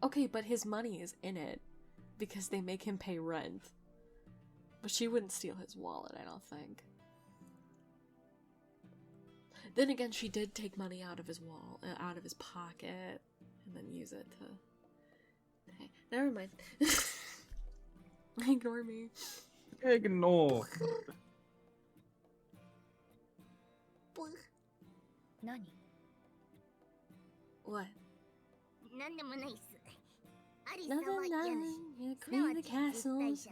okay, but his money is in it because they make him pay rent. But she wouldn't steal his wallet, I don't think. Then again, she did take money out of his out of his pocket, and then use it to. Hey, never mind. Ignore me. Ignore. 何？ What? なんでもないっす。アリス Nothing, さんは嫌なし。 nothing. You're すな queen わ of the ち castle, 絶対 so 者。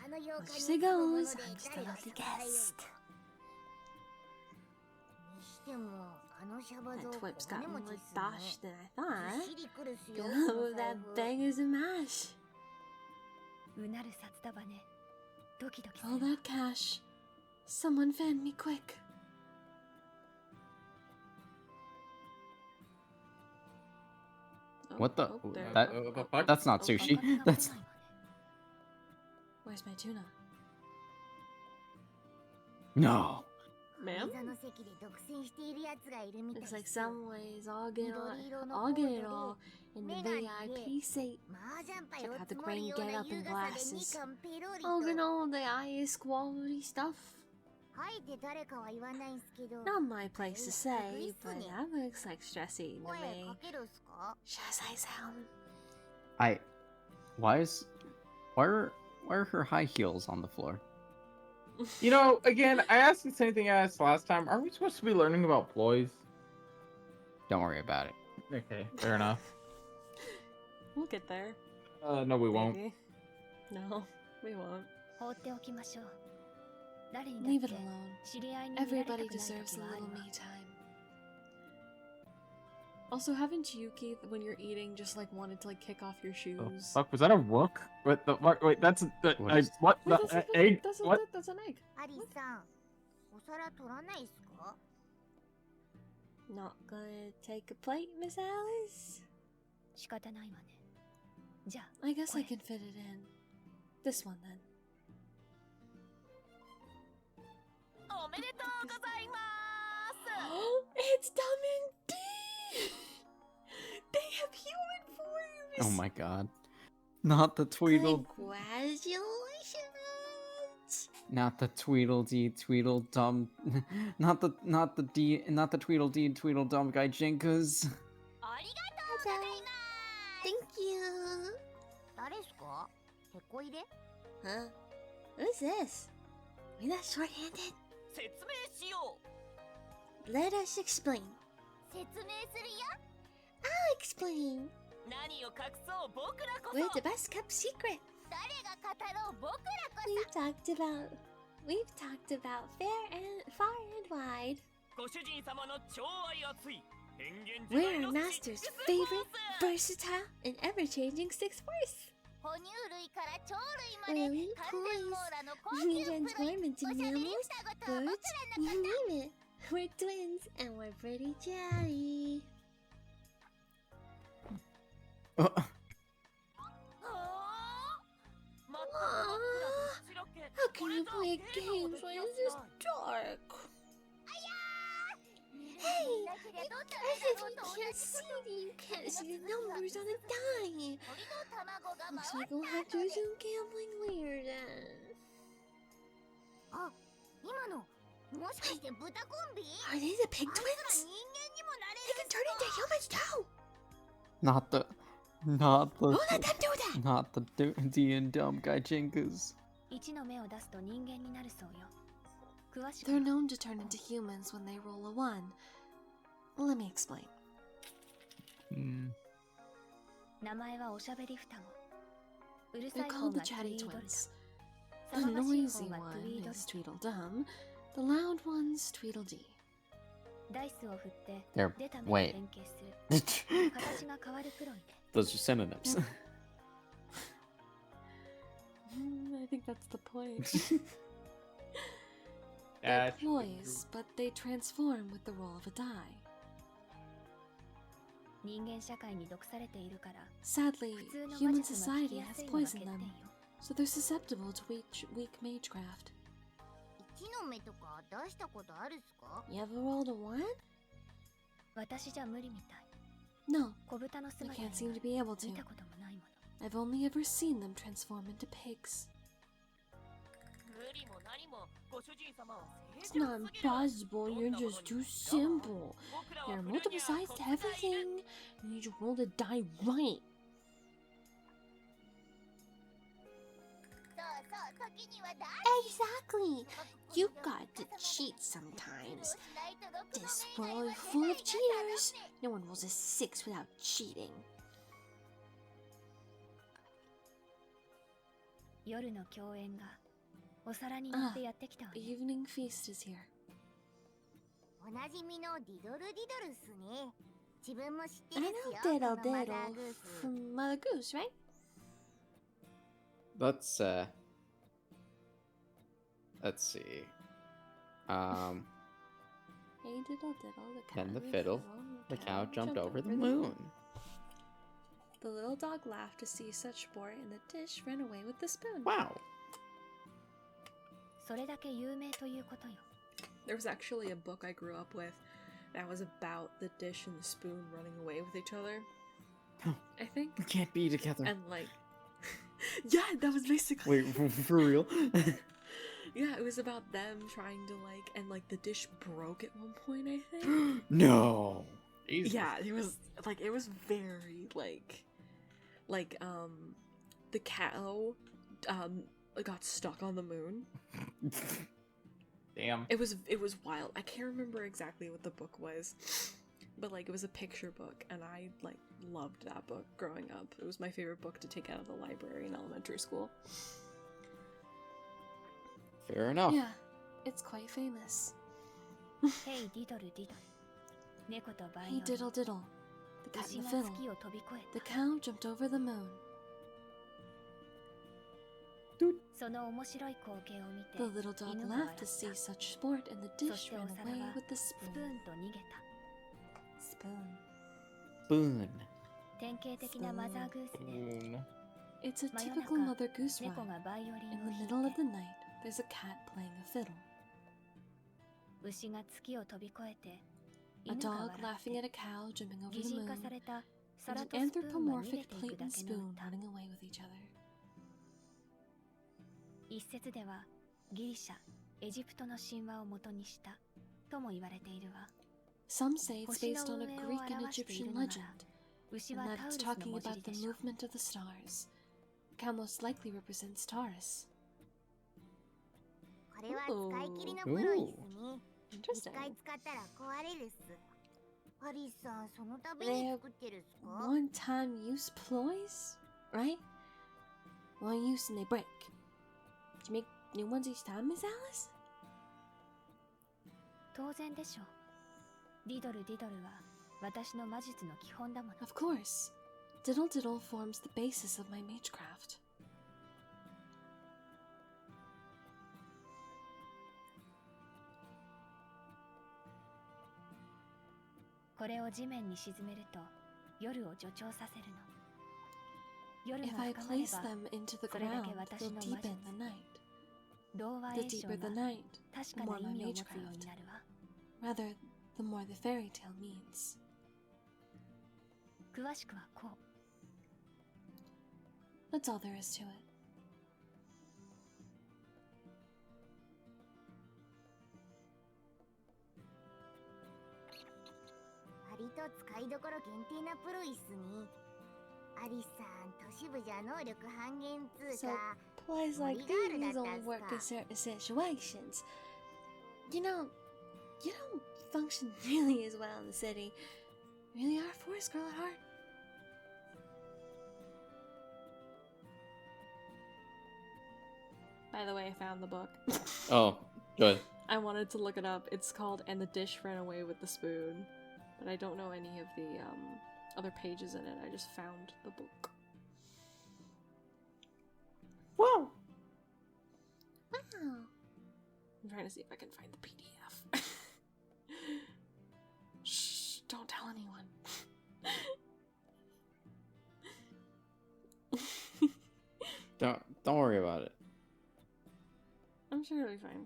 あの妖 much 怪 as に it 使うもの goes, で I'm just a 誰が lucky 逆らえよう guest. か。にしてもあのシャバ That 像 twip's 小金 got 持 more ちっす dosh ね。 than I ず thought. っしりくるっすよ。 Go この with 財 that 布。 bangers and mash. うなる札束ね。ドキドキす All るわ。 that cash. Someone fan me quick. What the- Oh, there. that- Oh, oh, fuck? That's not お sushi. 金が That's 来ないわね。 Where's my tuna? no. Ma'am? 座の席で独占しているやつがいるみたい Looks っ like す。 some ways I'll get緑色の I'll コ get ー it all ト in で the メガネ VIP seat. 麻雀牌を Check out the 積もる green ような get-up 優 and 雅さで glasses. 2巻ペロリと。 Oh, you know the highest quality stuff. あえて誰かは言わないんすけど。 Not my place to say, but that looks like stressy to 声 me. かけるっすか？ Shall I sound? Why are her high heels on the floor? You know, again, I asked the same thing I asked last time. Are we supposed to be learning about ploys? Don't worry about it. Okay, fair enough. We'll get there. No, we won't. Maybe. No, we won't. 放っておきましょう。誰に Leave だっ it て alone. 知り合いに見られたくない Everybody 時 deserves a はある little わ。 me time. Also, haven't you, Keith, when you're eating, just like wanted to like kick off your The shoes? fuck was that a rook? What the fuck? Wait, that's the What is- what Wait, the that's, egg? that's, What? that's an egg. アリスさん、お皿取らないっすか？ Not gonna take a plate, Miss Alice? 仕方ないわね。じゃあ、 I guess I Quiet. can fit it in. This one then. おめでとうございます。 It's Dumb and D! They have human forms! Oh my god. Not the Tweedle Congratulations! not the Tweedledee Tweedledum not the Tweedledee Tweedledum guy Jinkas. ありがとうございま Thank you. 誰っすか？テコ入れ？ Huh? Who's this? Are you that short-handed? 説明しよう。 Let us explain. 説明するよ。 I'll explain. 何を隠そう僕らこ We're そ。 the best kept secret. 誰が語ろう僕らこ We've talked about far and wide. ご主人様の超愛熱い変幻自 We're 在 our の master's シックス favorite, フォース。 versatile, and ever-changing sixth force. 哺乳類から鳥類まで Really, 完全網羅の高 We 級プロイ transform into おしゃべり mammals, 双子と僕ら birds, の you 方 name it. We're twins, and we're pretty jolly. ああーまったく真っ暗で白け。 How can これ you じゃ play ゲームも games でき when や it's し just ない。 dark? い Hey, なけりゃどんな as 目だ if ろう you と同 can't じ see こと it, you can't see the numbers on a dime. 鳥の卵が Looks 回 like っ we'll た have to 後 do で some gambling later then. あ、今のもしかして豚コンビ？ Are they the pig あいつら twins? 人間にもな They れ can る turn into humans too! Not the Who let them do that? not the D and dumb guy Jinkas. 1の目を出すと人間になるそうよ。詳しく They're known to turn into humans when they roll a 1. Let me explain. 名前はおしゃべり双子。うる They're さい方 called が the トゥイ chatty ードル twins. タ。 The 騒がしい noisy 方がトゥ one イードル is Tweedledum. The loud one's Tweedledee. ダイスを振って They're 出た目 wait. と変形する。形が変わるプロイね。 Those are synonyms. I think that's the point. Yeah, They're ploys, but they transform with the roll of a die. 人間社会に毒されているから、 Sadly, 普通の魔 human 術が効き society や has すいのが欠 poisoned 点 them, よ。 so they're susceptible to weak magecraft. 1の目とか出したことあるっすか？ You ever rolled a 1? 私じゃ無理みたい。 No, 小豚の I 姿 can't に seem は to be able to. 見たこともないもの。 I've only ever seen them transform into pigs. 無理も何もご主人様は It's 正 not 常すぎる。 impossible, you're just too simple. There are multiple sides to everything. You need to roll the die right. そうそう、時にはだ Exactly. You got to cheat sometimes. This world is full of cheaters. No one rolls a 6 without cheating. 夜の共演がお皿に乗ってやってきたわ The ね。 evening feast is here. おなじみのディドルディドルっすね。自分も知って I るっ know すよ。 Diddle このマザー Diddle グース。 from Mother Goose, right? Let's see. Hey diddle diddle, the cow. Then the fiddle. The cow jumped over the moon. The little dog laughed to see such sport, and the dish ran away with the spoon. Wow. それだけ有名ということよ。 There was actually a book I grew up with that was about the dish and the spoon running away with each other. I think. We can't be together. And like, yeah, that was basically. Wait, for real? Yeah, it was about them trying to like, and like the dish broke at one point, I think. No. Jesus. Yeah, it was very the cow got stuck on the moon. Damn. It was wild. I can't remember exactly what the book was, but like it was a picture book, and I like loved that book growing up. It was my favorite book to take out of the library in elementary school. Fair enough. Yeah, it's quite famous. Hey ディドルディドル。猫とバイオ Hey リン。 diddle diddle, the cat 牛 and が the fiddle. 月を飛び越 The えた。 cow jumped over the moon. その面白い光景を見て The little dog 犬が laughed 笑 to っ see た。 such sport, and the そ dish してお ran 皿 away は with the スプー spoon. ンと逃げた。 Spoon. Spoon. 典型的なマザーグースね。 Spoon. It's a 真夜 typical 中 Mother Goose 猫 rhyme. がバイオリ In ン the を middle 弾い of て the night, there's a cat playing a fiddle. 牛が月を飛び越えて A 犬が dog 笑っ laughing at て a cow jumping over 擬 the 人化 moon, された and 皿 an とスプーンが逃げ anthropomorphic てい plate くだ and けの spoon 歌。 running away with each other. 一説ではギリシャ、エジプトの神話を元にしたとも言われているわ。 Some say it's 星の based on a 運営を Greek and 表してい Egyptian るのなら legend. 牛 And はタウ that's ルスの talking 文字 about り the でしょ。 movement of the stars. Cow most likely represents Taurus. これは使い切りのプロイっすね。一 Interesting. 回使ったら壊れるっす。アリスさん、そのたびに作ってるっすか？ One time use ploys, right? One use and they break. Do you make new ones each time, Miss Alice? 当然でしょう。ディドルディドルは私の魔術の基本だもの。 Of course. Diddle diddle forms the basis of my magecraft. これを地面に沈めると夜を助長させるの。夜 If が I 深まれ place ば them into the それだけ ground, 私 they'll の魔 deepen 術 the night. 童話 The 詠唱 deeper が the night, 確 the か more な my 意味を持つよう magecraft. になるわ。 Rather, the more the fairy tale means. 詳しくはこう。 That's all there is to it. 割と使いどころ限定なプロイっすね。アリスさん、都市部じゃ能力半減つう So, か。 plays like Well, you these got only that work in stuff. certain situations. You know, you don't function really as well in the city. You really are a forest girl at heart. By the way, I found the book. Oh, good. I wanted to look it up. It's called And the Dish Ran Away with the Spoon. But I don't know any of the other pages in it. I just found the book. Wow. Wow. I'm trying to see if I can find the PDF. Shh, don't tell anyone. Don't worry about it. I'm sure it'll be fine.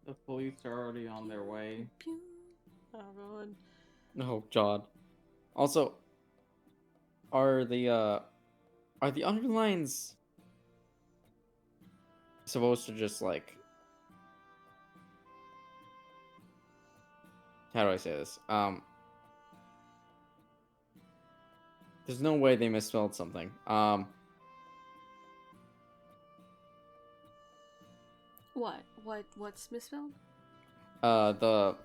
The police are already on their way. Pew. Oh god. Oh God. Also, are the underlines supposed to just like, how do I say this? There's no way they misspelled something. What's misspelled? The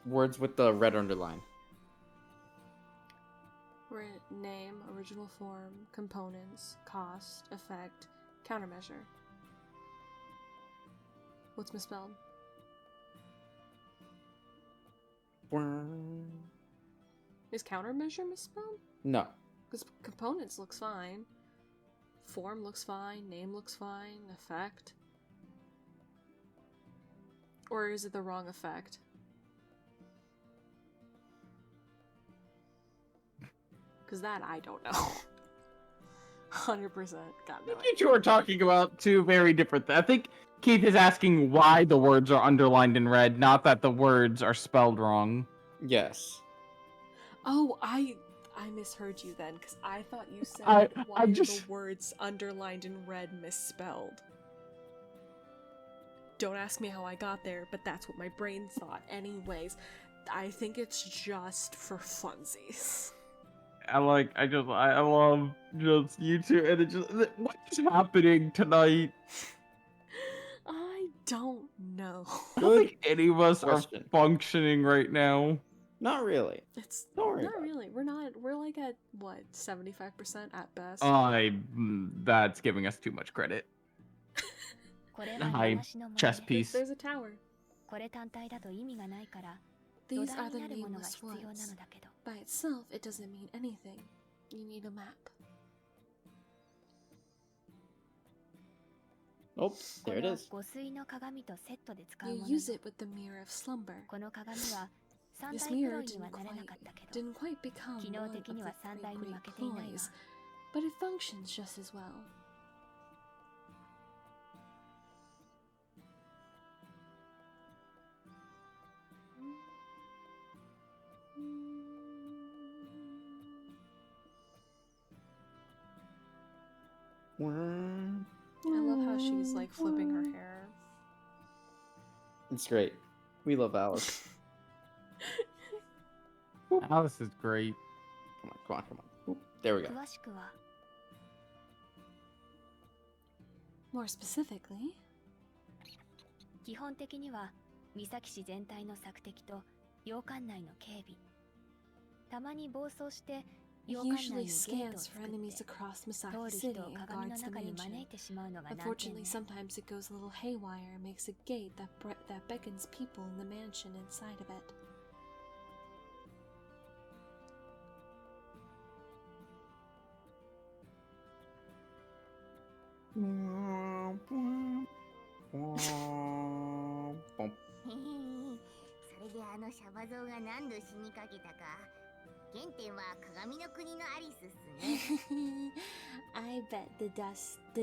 words with the red underline. Name, original form, components, cost, effect, countermeasure. What's misspelled? Is countermeasure misspelled? No. Because components looks fine. Form looks fine. Name looks fine. Effect. Or is it the wrong effect? Because that I don't know. 100% got no I think you two are talking about two very different things. I think Keith is asking why the words are underlined in red, not that the words are spelled wrong. Yes. Oh, I misheard you then, because I thought you said why I are just- the words underlined in red misspelled. Don't ask me how I got there, but that's what my brain thought. Anyways, I think it's just for funsies. I love just you two, and it just, what's happening tonight? I don't know. I don't Good think any of us question. are functioning right now. Not really. It's Don't worry not about it. really. We're like at what, 75% at best. That's giving us too much credit. これは Hi, 山の森 chess で piece. There's a tower. これ単体だと意味がないから土 These 台 are に the なるものが nameless 必要な words. のだけど By itself, it doesn't mean anything. You need a map. Oh, こ there it の is. 五水の鏡とセットで使う You もの use よ it with the mirror of slumber. この鏡は三 This 大プ mirror ロイにはなれなかったけど didn't quite become 機 one 能 of 的には the 三 three 大に great 負けていないわ ploys, but it functions just as well. I love how she's like flipping her hair. It's great. We love Alice. Alice is great. Come on. Oop, there we go. 詳しくは More specifically, 基本的には三崎市全体の索敵と洋館内の警備、たまに暴走して it 洋館内 usually にゲートを scans 作 for っ enemies て across 通 Misaki る City 人を and 鏡の guards the 中に招 mansion. いてしまうのが難点 Unfortunately, ね。 sometimes it goes a little haywire and makes a gate that beckons people in the mansion inside of it. Hehehe. それであのシャバ像が何度死にかけたか。原点は鏡の国のアリスっすね。I bet the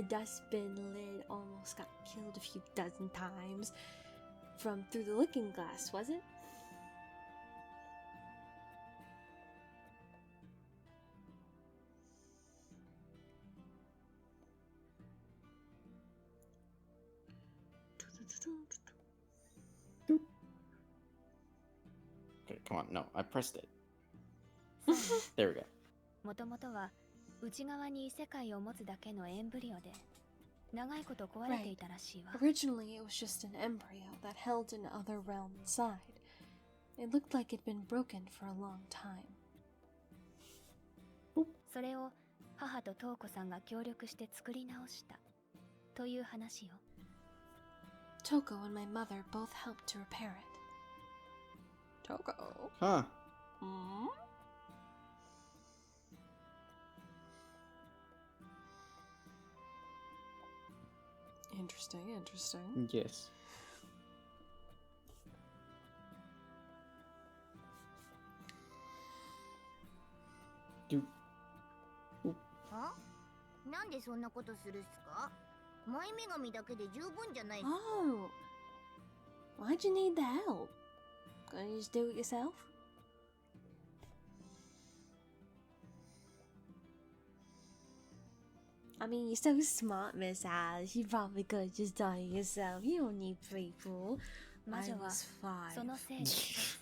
dustbin lid almost got killed a few dozen times from through the looking glass, was it? Okay, come on. No, I pressed it. There we go. もともとは内側に異世界を持つだけのエンブリオで長いこと壊れていたらしいわ。 Originally, it was just an embryo that held an other realm inside. It looked like it'd been broken for a long time. それを母と瞳子さんが協力して作り直したという話よ。 Toko and my mother both helped to repair it. Toko? Huh. Hmm? Interesting. Yes. Do あ、なんでそんなことするっすか？前女神だけで十分じゃないっすか？ Oh. Why'd you need the help? Couldn't you just do it yourself? I mean, you're so smart, Miss Alice. You probably could just done it yourself. You don't need people. 魔 I 女は was その 5. せいで一つ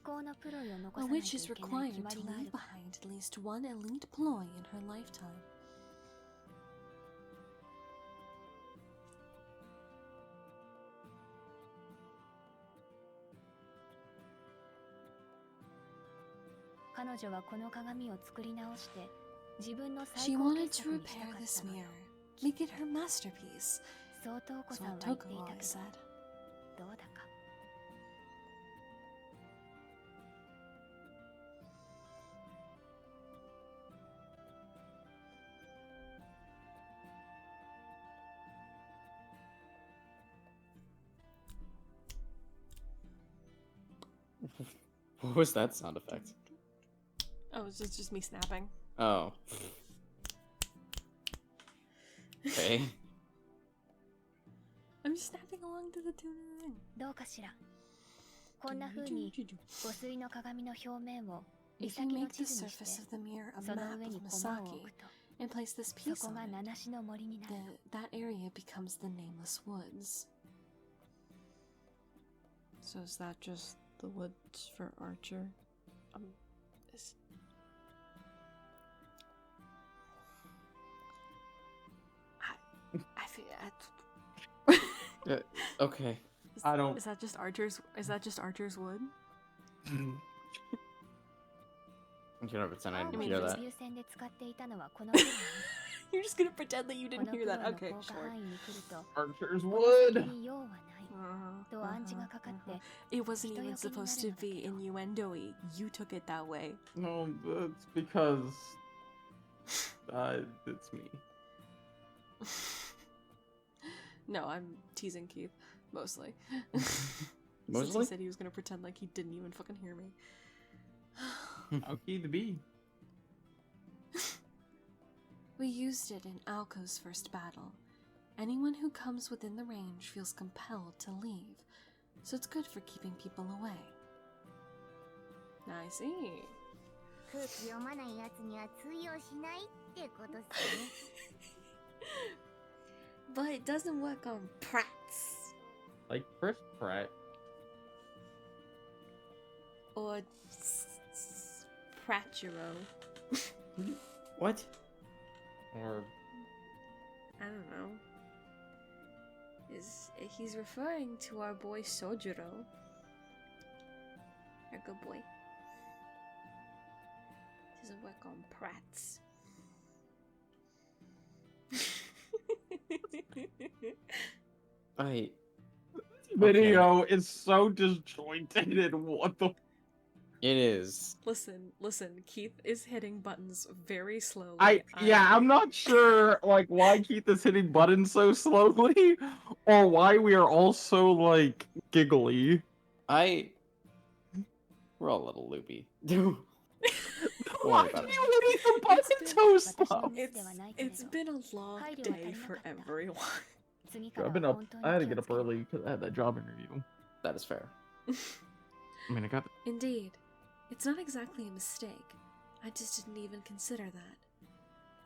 思考のプロイを残 A さない witch と is いけない決 required ま to りがあ leave るから。 behind at least one elite ploy in her lifetime. 彼女はこの鏡を作り直して自分の She 最高 wanted 傑 to 作にした repair かっ this たのよ。 mirror, make it her masterpiece. そう瞳子 That's さんは what 言っ Toko ていた always け said. どどうだか。 What was that sound effect? Oh, it's just me snapping. Oh. Okay. I'm just snapping along to the tune of the thing. どうかしら。こんな風に五水の鏡の表面を If 岬 you の make 地 the 図にして surface of the mirror a その map 上 of に駒を Misaki 置くと and place this そ piece こ on が it, 七種の森になる。 that area becomes the Nameless Woods. So is that just the woods for Archer? Is... I feel Okay. Is, I don't- Is that just Archer's? Is that just Archer's wood? I'm gonna pretend I 青 didn't 森 hear の that. 流線で使っていたのはこのプロイ。 You're just gonna pretend that you こ didn't の hear プロイ that. の Okay, 効果 sure. 範囲に来ると Archer's この wood. 先に用はない。 と暗示がかかって It wasn't even 人よけになる supposed to んだけ be ど。 innuendo-y. You took it that way. No, that's because it's me. No, I'm teasing Keith, mostly. Since Mostly? he said he was gonna pretend like he didn't even fucking hear me. Okay, the bee. We used it in Alco's first battle. Anyone who comes within the range feels compelled to leave, so it's good for keeping people away. I see. 空気読まないやつには通用しないってことっすね。 But it doesn't work on Prats. Like Chris Pratt. Or Pratchero. What? Or I don't know. He's referring to our boy Sojiro. Our good boy. Doesn't work on Prats. I. video is so disjointed and what the It is. Listen, Keith is hitting buttons very slowly. I'm not sure like why Keith is hitting buttons so slowly or why we are all so like giggly. We're all a little loopy. Why are you hitting the button so slow? It's been a long day for everyone. I had to get up early because I had that job interview. That is fair. I mean, I got Indeed. It's not exactly a mistake. I just didn't even consider that.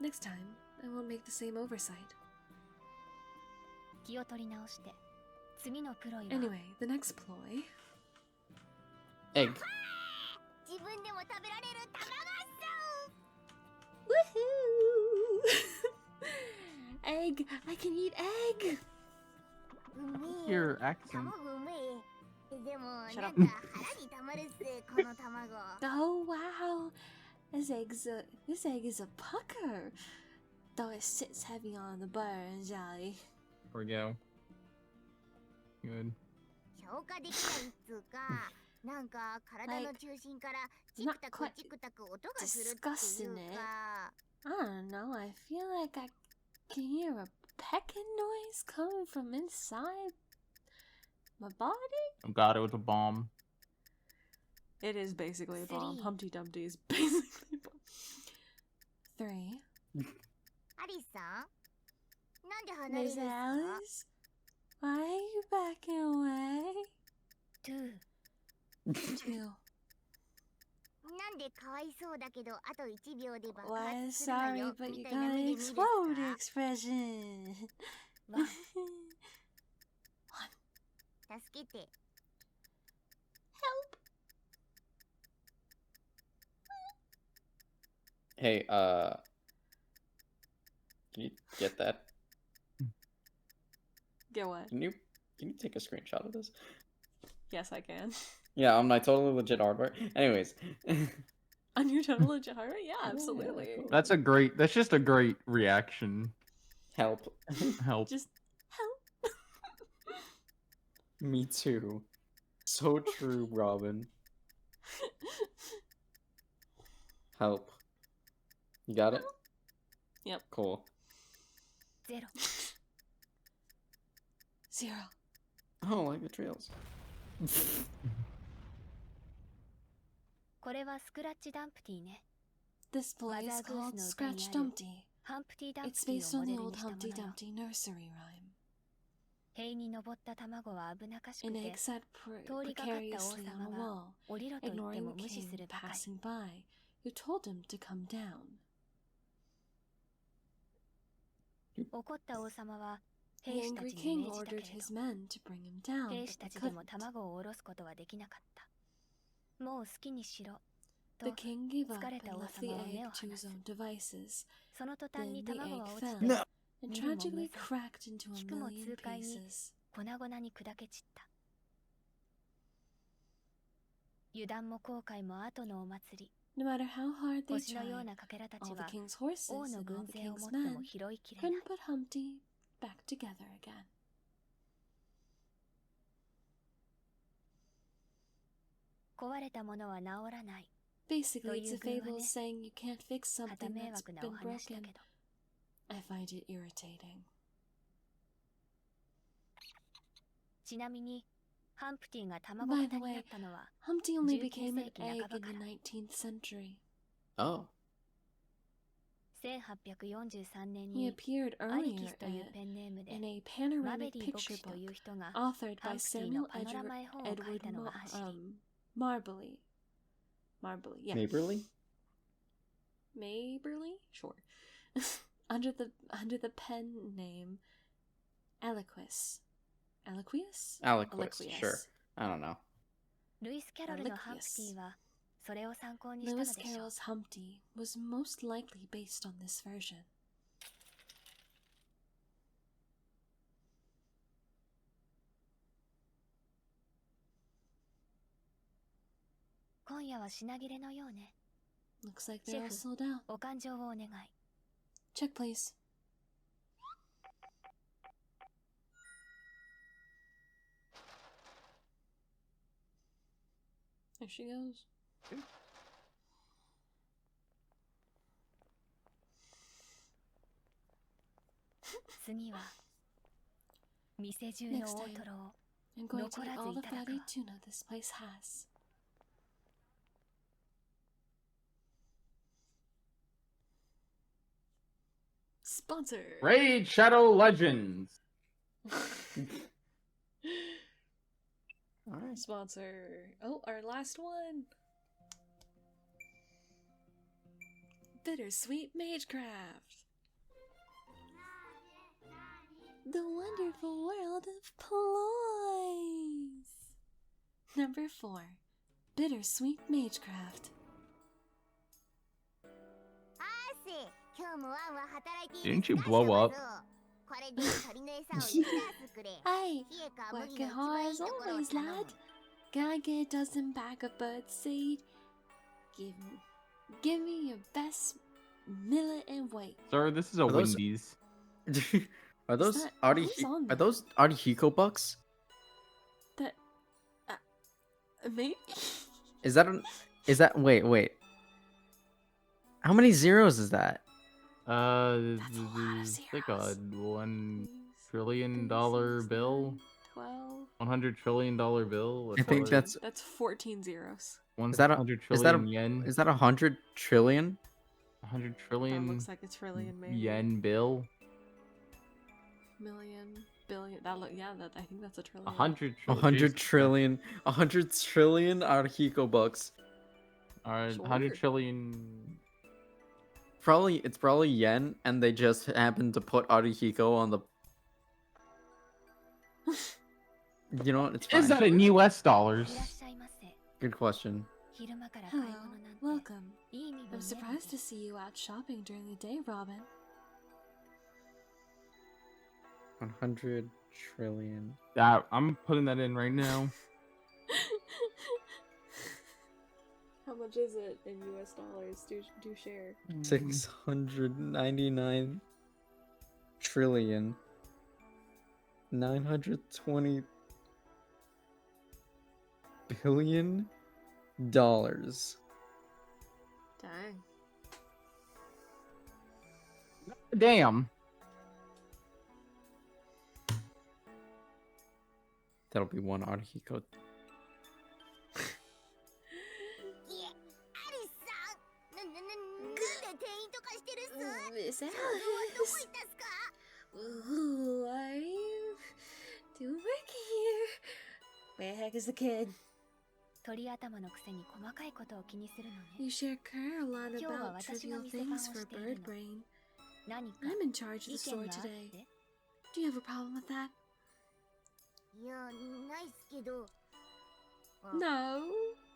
Next time, I won't make the same oversight. Anyway, the next ploy. Egg. 自分でも食べられる卵 Woohoo! Egg! I can eat egg! うめえ your accent. 卵うめえでも Shut な up. んか腹にたまるっすこの卵 Oh wow! This egg is a pucker! Though it sits heavy on the butter and jelly. There we go. Good. 消化できないっつうかなんか体の中心からチクタク Not quite チクタク音がするっていう disgusting it. か I don't know, I feel like I can hear a pecking noise coming from inside my body? Oh god, it was a bomb. It is basically a bomb. Three. Humpty Dumpty is basically a bomb. 3. アリスさんなんで離れるん Miss すか Alice? Why are you backing away? 2. なんでかわいそうだけどあと1秒で爆 Why 発するわ sorry, よ but み you たいな got 目 an で見るんす explode か expression. 助けて Hey, can you get that? Get what? Can you take a screenshot of this? Yes, I can. Yeah, on my totally legit hardware. Anyways. On your total legit heart rate? Yeah, absolutely. cool. That's just a great reaction. Help. Help. Just help. Me too. So true, Robin. Help. You got it? Yep. Cool. 0. Oh, like the trails. これはスクラッチダンプティね。 This play is Mother called Goose Scratch knows Dumpty. ハンプティダンプ It's ティ based をモ on デ the ル old にしたも Humpty のよ。 Dumpty nursery rhyme. 塀に登った卵は危なっかしく An て egg sat 通りかかった王 precariously on 様 the が wall, 降りろと言って ignoring も the 無視す king るばかり。 passing by, who told him to come down. 怒った王様は The 兵士た angry ちに king 命じたけ ordered れ his ど men to bring him down, 兵 but 士た they ちでも couldn't. 卵を下ろすことはできなかった。もう好きにしろ The と king gave up 疲れ and た王 left the 様は egg 目を to 離 his す。 own devices, その途端に Then the 卵 egg は落ち fell て No. and 見るも無 tragically 残 cracked into a 聞くも million 痛快に pieces. 粉々に砕け散った。油断も後悔も後のお祭り。 No matter how hard they 星のよう tried, なかけらたち all the は king's horses 王 and の all 軍 the 勢を king's 持っても men 拾いきれない。 couldn't put Humpty back together again. 壊れたものは治らない。 Basically, it's a という風はね。 fable saying you can't fix はた something 迷 that's 惑なお been 話だ broken. けど。 I find it irritating. ちなみに、ハンプティが卵 By 型 the にな way, ったのは Humpty only 19 became an 世紀 egg 半ば in か the ら。 19th century. Oh. 1843年 He に appeared アリキ earlier スというペンネームで in a マベ panoramic リー牧 picture 師という book 人が authored ハン by プティの Samuel パノラマ絵本を書い Edward たのが走り、 Marbley. Marbley, yeah. Neighborly? Maberly? Sure. under the pen name Aliquis. Aliquius? Aliquis, sure. I don't know. ルイス・キャロルのハンプティはそれを参考にしたの Lewis でしょう。 Carroll's Humpty was most likely based on this version. 今夜は品切れのようね。 Looks like they're all Chef. sold out. お勘定をお願い。 Check, please. There she goes. 次は店中の大トロを I'm going to eat all the Nokorazu fatty itadaku. tuna this place has. Sponsor! Raid Shadow Legends. Alright. Sponsor. Oh, our last one. Bittersweet Magecraft. The wonderful world of Ploys! Number 4. Bittersweet Magecraft. 汗、今日もワンワン働いている Didn't you blow up? これで鳥の餌をいくらすくれ。 Hey, 冷えか麦 working の一番 hard いい as ところを always, 頼む lad. Can I get a dozen bag of bird seed? Give me your best millet and wheat. Sir, this is a Are those- Wendy's. Are those that- Artie? who's on Are there? those Artihico bucks? That... me? Is that wait? How many zeros is that? That's a lot of It's like a zeros. $1 trillion bill. 12. $100 trillion bill. I think that's 14 zeros. is that a 100 is that a trillion yen. is that 100 trillion? 100 That trillion looks like a trillion, maybe. yen bill. Million, billion. I think that's a trillion. 100 trillion. 100 trillion. 100 trillion Artihico bucks. Alright, 100 Sure. trillion. It's probably yen, and they just happened to put Artihico on the. You know what? It's fine. Is that in US い dollars? らっしゃいませ。 Good question. 昼間から買い Hello, 物なんて welcome. いい身分 I'm ね。 surprised to see you out shopping during the day, Robin. 100 trillion. I'm putting that in right now. How much is it in US dollars? Do share. 699 trillion. 920 billion dollars. Dang. Damn. That'll be one Artihico. いえ、アリスさん。なんで店員とかしてるっす。 Miss どこ Alice. 行ったっすか。 Ooh, I'm doing work here. Where the heck is the kid? 鳥頭のくせに細かいことを気にするのね。 You sure care a lot 今日は about 私が trivial 店番を things for している bird の。 brain. 何か I'm in charge of 意 the 見 store があっ today. て Do you have a problem with that? いや、ないっすけど。あ No,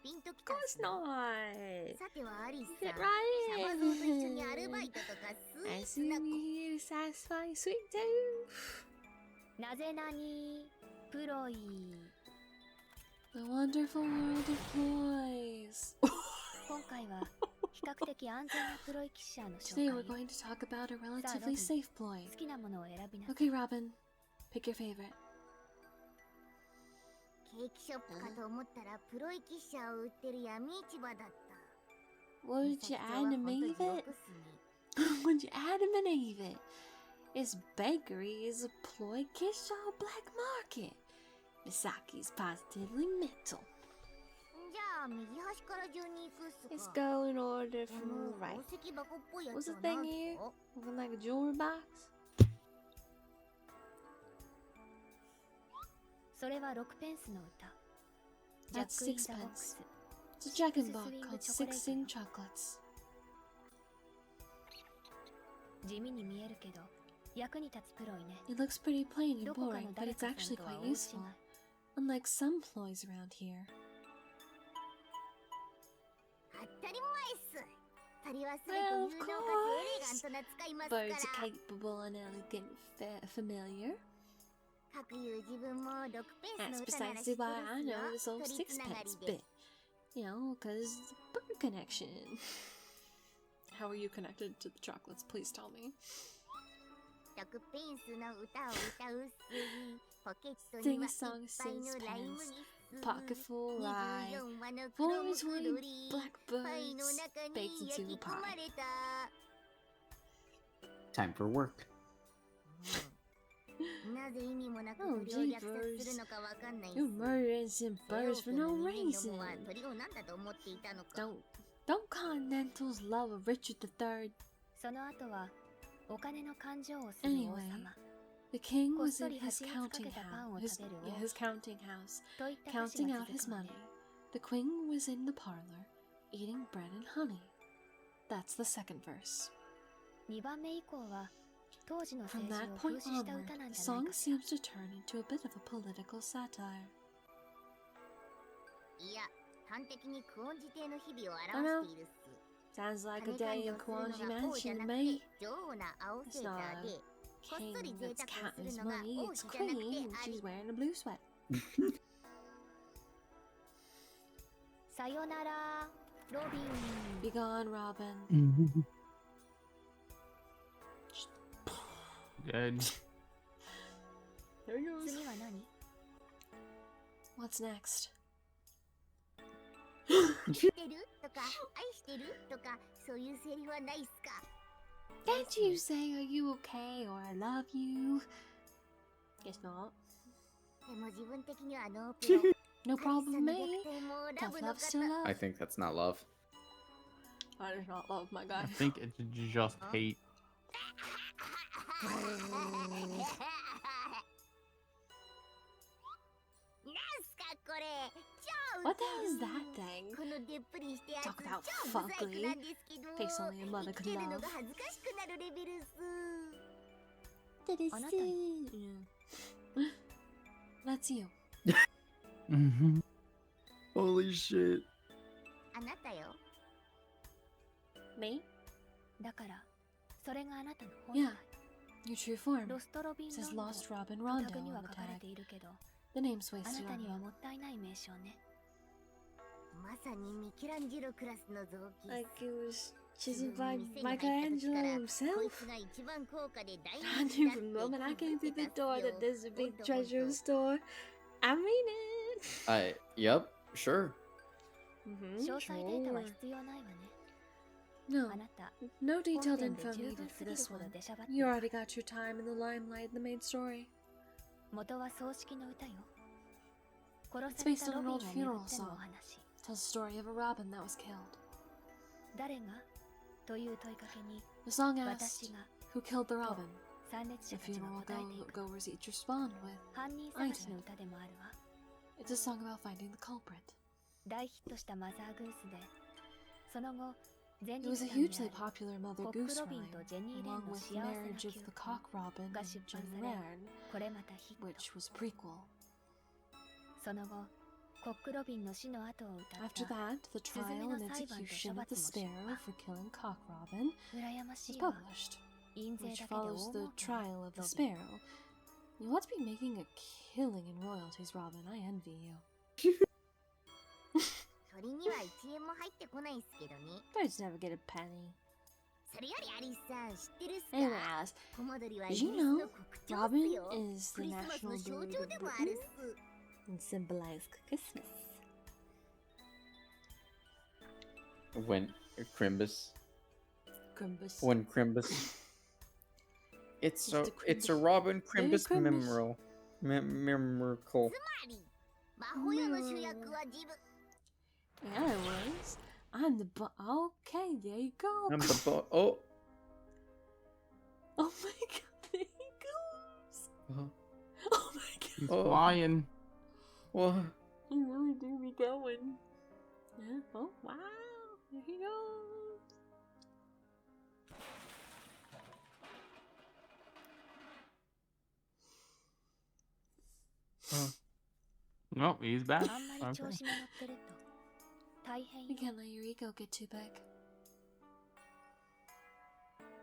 ピンとき of たっ course す。 not. さてはアリスさ Get ん。 right シャバゾウと一緒にアルバイ in. トとかスイ I ーツ assume な you're here to satisfy sweet tooth. なぜなにプロイ The wonderful world of Ploys. 今回は比較的安全なプロイ騎士の紹 Today 介 we're よ going to talk about a relatively Robin. safe ploy. 好きなものを選びなさい Okay, Robin, pick your favorite. ケーキショップかと思ったらプロイキッシャーを売ってる闇市場だった。 What 美 did 咲 you ちゃんは本当 animate 地獄 it? っすね。Would you animate it? Its bakery is a ploy Kishaw black market. Misaki's positively mental. じゃあ右端から順に行くっす Let's か。 go in order こ from の the right. 宝石箱っぽいや What's つ the は thing 何 here? すか。 Looking like a jewelry box? それは6ペンスの歌 That's ジャック・イン・ザ・ボック sixpence. ス It's a Jack and This is Box swing called chocolate. Six Sing Chocolates. 地味に見えるけど役に立つプロイね It looks pretty plain and どこか boring, の but 誰 it's かさん actually とは quite 大違い useful. Unlike some ploys around here. 当たり前っす。鳥はすべて Well, 有 of 能かつエレガ course. ントな使いますか Birds ら。 are capable and elegant, familiar. かくいう自分も6ペンスの That's 歌なら知って precisely る why I っすよ。 know this old 鳥つなが sixpence りで。 bit. You know, because bird connection. How are you connected to the chocolates? Please tell me. 6ペンスの歌を歌うっす。ポケット Sing に a は song いっ of ぱいのライ麦っ sixpence, す。 pocket full rye, 24羽の 4黒む is く one 鳥。 blackbirds パイの中 baked に焼 into き a 込ま pie. れた。 Time for work. なぜ意味もなく Oh, 鳥を虐殺するのかわかんないっす。 You're murdering some 西洋 birds for 圏の no 人間ど reason. もは鳥を何だと思っていたのか。 Don't Continentals love of Richard III? その後はお金の勘定をする王 Anyway, 様 the king was in こっそり his 蜂蜜かけ counting たパンを house. 食べる His counting house, といった歌詞 counting が out 続 his くの money. ね。 The queen was in the parlor, eating bread and honey. That's the second verse. 2番目以降は当時の From 政治 that を point 風刺した onward, 歌なん the じゃない song かしら。 seems to turn into a bit of a political satire. いや、端的にクオンジ帝の日々を表しているっす。 Sounds like a 金勘 day 定 in するの Kwanji が王じゃ Mansion な to くて me. 女王な青セ It's ータ not ー a で、こっ king そり贅 that's 沢をす counting る his のが money. 王 It's 子じゃなくて queen and あ she's り。 wearing a blue sweat. さよならロビン。 Be gone, Robin. Dead. There he goes. 次は何？ What's next? 知ってるとか、愛してるとか、そういうセリフはないっすか。 Can't you say, are you okay, or I love you? Guess not. でも自分的にはノープロ。 No カリスさ problem, んの me. 逆転もラ Tough ブの love, 方。 still love. I think that's not love. I do not love my guy. I think it's just hate. なんすかこれ。超 What the ウ hell is ケ that る thing? このでっぷりしたやつ Talk about 超ブサイクなんですけど Face only a mother 生 could きてるの love. が恥ずかしくなるレベルっす。 That is That's you. Holy shit. あなたよ。 Me? だからそれがあなたの本 Yeah. 体。 Your true form. ロストロビン Says ロンド Lost Robin タ Rondo グに on は the 書かれ tag. ているけど、 The name's あな wasted た on には you. もったいない名称ね。まさにミケランジェロクラスの臓器。 Like it was 自 chiseled 分 by も店に入った時から Michelangelo こい himself. つが一番高価で大 I 人気 knew だって from the moment I 気 came づい through て the たっ door すよ。 that there's a ほん big とほん treasure と。 store. I mean it. Yep, sure. Mm-hmm. 詳細データは必要ないわね。 No, あなた、 no 本 detailed 編で info 十 needed 分 for すぎる this ほど one. 出しゃばって You る。 already got your time in the limelight in the main story. 元は葬式の歌よ。殺 It's され based た on ロ an ビン old を巡 funeral ってのお song. 話。 Tells the story of a robin that was killed. 誰がという問いかけに The song 私 asked, が who killed the robin? 参列 The 者たちが funeral 答えていく。 goers each respond with, 犯人探しの歌でもあるわ。 it's a song about finding the culprit. 大ヒットしたマザーグースで、その後、前 It 日 was a 談で hugely ある popular Mother コック Goose ロビン rhyme, とジェニー・レン along の with 幸 the せな marriage 記 of the 憶 cock robin が and 出版 Jenny され、 Rarn, これまたヒット。 which was a prequel. その後、コックロビンの死の後を歌っ After た that, the trial and execution of the sparrow for killing Cock Robin 羨まし was いわ。 published, 印税 which だけで follows 大 the 儲け。 trial of the Robin. sparrow. You ought to be making a killing in royalties, Robin. I envy you. 鳥には1円も入ってこないっすけどね。 Birds never get a penny. それよりアリスさん知ってるっすか Anyway, Alice, コモドリは did イギ you リスの know 国鳥っ Robin すよ。 is ク the リスマス national の象 bird 徴 of でもあるっ Britain す。 and symbolize Christmas? When Crimbus. Crimbus. When Crimbus. It's a Mr. it's a Crimbus. Robin Merry Crimbus Crimbus. memorial. Miracle. つまり魔法世の主役は自分。 In other words, I'm the okay, there you go. I'm the oh. Oh my god, there he goes. Uh, Oh my god. He's Oh. flying. what? He really do be going. Yeah. Oh wow. There he goes. Nope, he's back. あんまり Okay. 調子に乗ってると、改変 You よ。 can't let your ego get too big.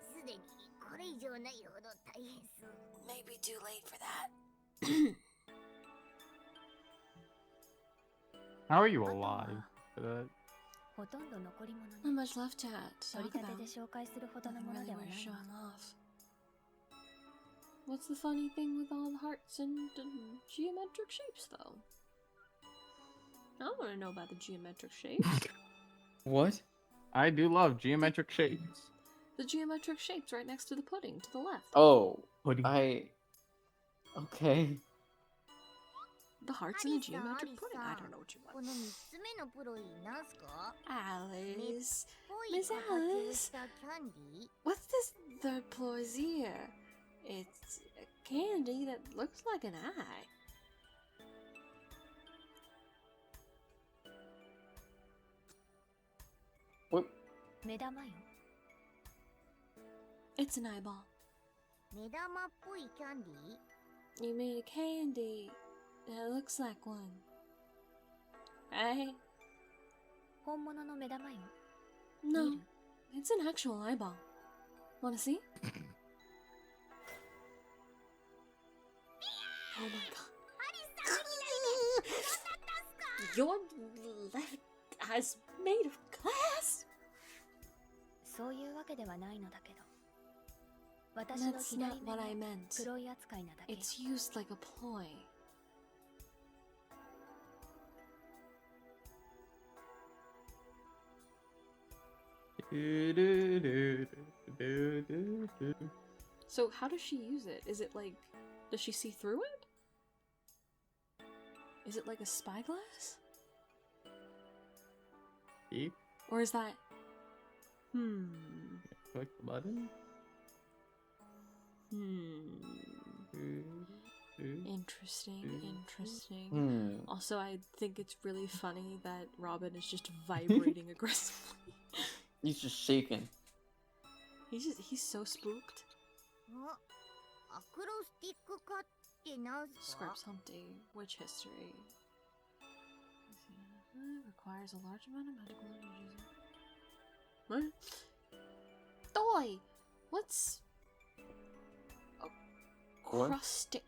すでにこれ以上ないほど大変す。 Maybe too late for that. How are you alive for that? ほとんど残り物 Not ね。 much left to 取り talk 立て about. で紹介するほどの Nothing もの really では worth ない showing わ。 off. What's the funny thing with all the hearts and geometric shapes, though? I want to know about the geometric shapes. What? I do love geometric shapes. The geometric shapes right next to the pudding, to the left. Oh, Pudding. Okay. The hearts in the geometric pudding. I don't know what you こ want. の3つ目のプロイなんすか？ Alice, ぽい Miss 形を Alice? したキャンディー？ What's this third Ploys ear? It's a candy that looks like an eye. What? 目玉よ。 It's an eyeball. 目玉っぽいキャンディー？ You made a candy that looks like one. Right? 本物の目玉よ。 No, 見る？ it's an actual eyeball. Wanna see? Oh my god. Your left eye's made of glass? そういうわけではないのだけど。私の That's 左 not 目 what が I meant. 黒い扱いなだけよ。 It's used like a ploy. So how does she use it? Is it like, does she see through it? Is it like a spyglass? Keith, Or is that... click the button. Interesting, interesting. Hmm. Also, I think it's really funny that Robin is just vibrating aggressively. He's just shaking. He's so spooked. アクロスティック化ってなんすか？ Scraps Humpty, witch history. Requires a large amount of medical energy. What? Doi! What's What? acrostic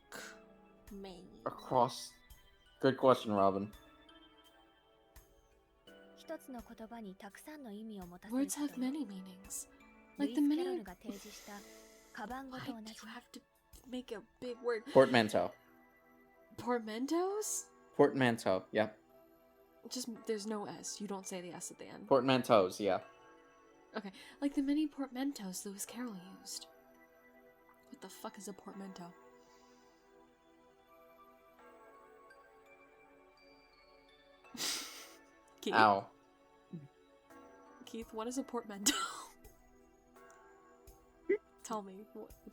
mean? Across. Good question, Robin. 一つの言葉にたくさんの意味を持たせる Words こ have とよ。 many meanings. ル Like イ the ス・キャロ many. ルが提示したカバンご Why と do 同じ you。have to make a big word? Portmanteau. Portmanteaus? Portmanteau, yeah. Just there's no S. You don't say the S at the end. Portmanteaus, yeah. Okay, like the many portmanteaus Lewis Carroll used. What the fuck is a portmanteau? Keith? Ow. Keith, what is a portmanteau? Tell me,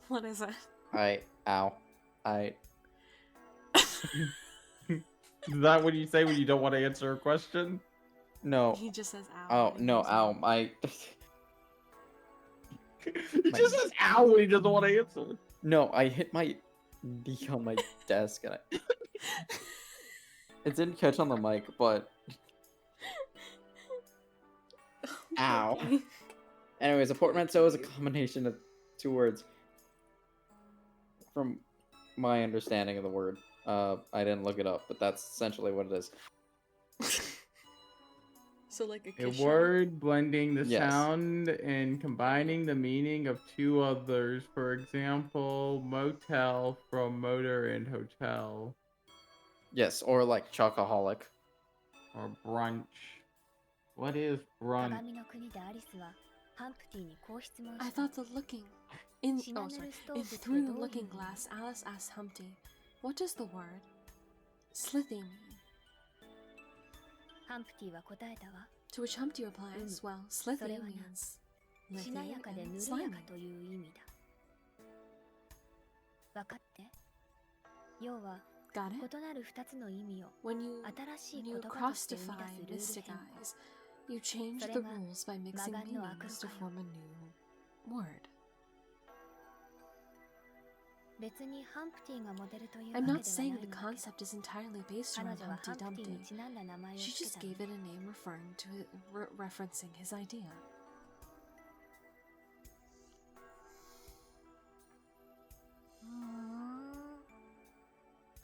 what is it? Ow. Is that what you say when you don't want to answer a question? No. He just says ow. Oh, and no, he's ow. like, My. He just says ow when he doesn't want to answer. No, I hit my knee on my desk and I. It didn't catch on the mic, but. Ow. Okay. Anyways, a portmanteau is a combination of two words. From my understanding of the word. I didn't look it up, but that's essentially what it is. So like a A kiss shot? word blending the Yes. sound and combining the meaning of two others. For example, motel from motor and hotel. Yes, or like chocoholic. Or brunch. What is brunch? 鏡の国でアリスはハンプティにこう質問 I した。 thought the looking in oh シナヌ sorry ルストーブ in って through ど the ういう looking 意味？ glass, Alice asked Humpty, "What does the word slithy mean?" ハンプティは答えたわ。 To which Humpty replies, "Well, slithy それはな、 means しなや lithy かで and ぬる slimy." やかという意味だ。わかって？要は Got 異 it? なる二つの意味を When you 新しい when 言 you 葉として生み crossify 出すルール mystic 変更。 eyes, you change そ the れが rules by mixing 魔眼の悪 meanings to 化よ。 form a new word. 別にハンプティがモデルというわ I'm けでは not ない saying の the だけど、 concept is entirely based 彼 around 女は Humpty ハンプティ Dumpty. にちなんだ名前を She つけ just たの。 gave it a name referring to it, referencing his idea.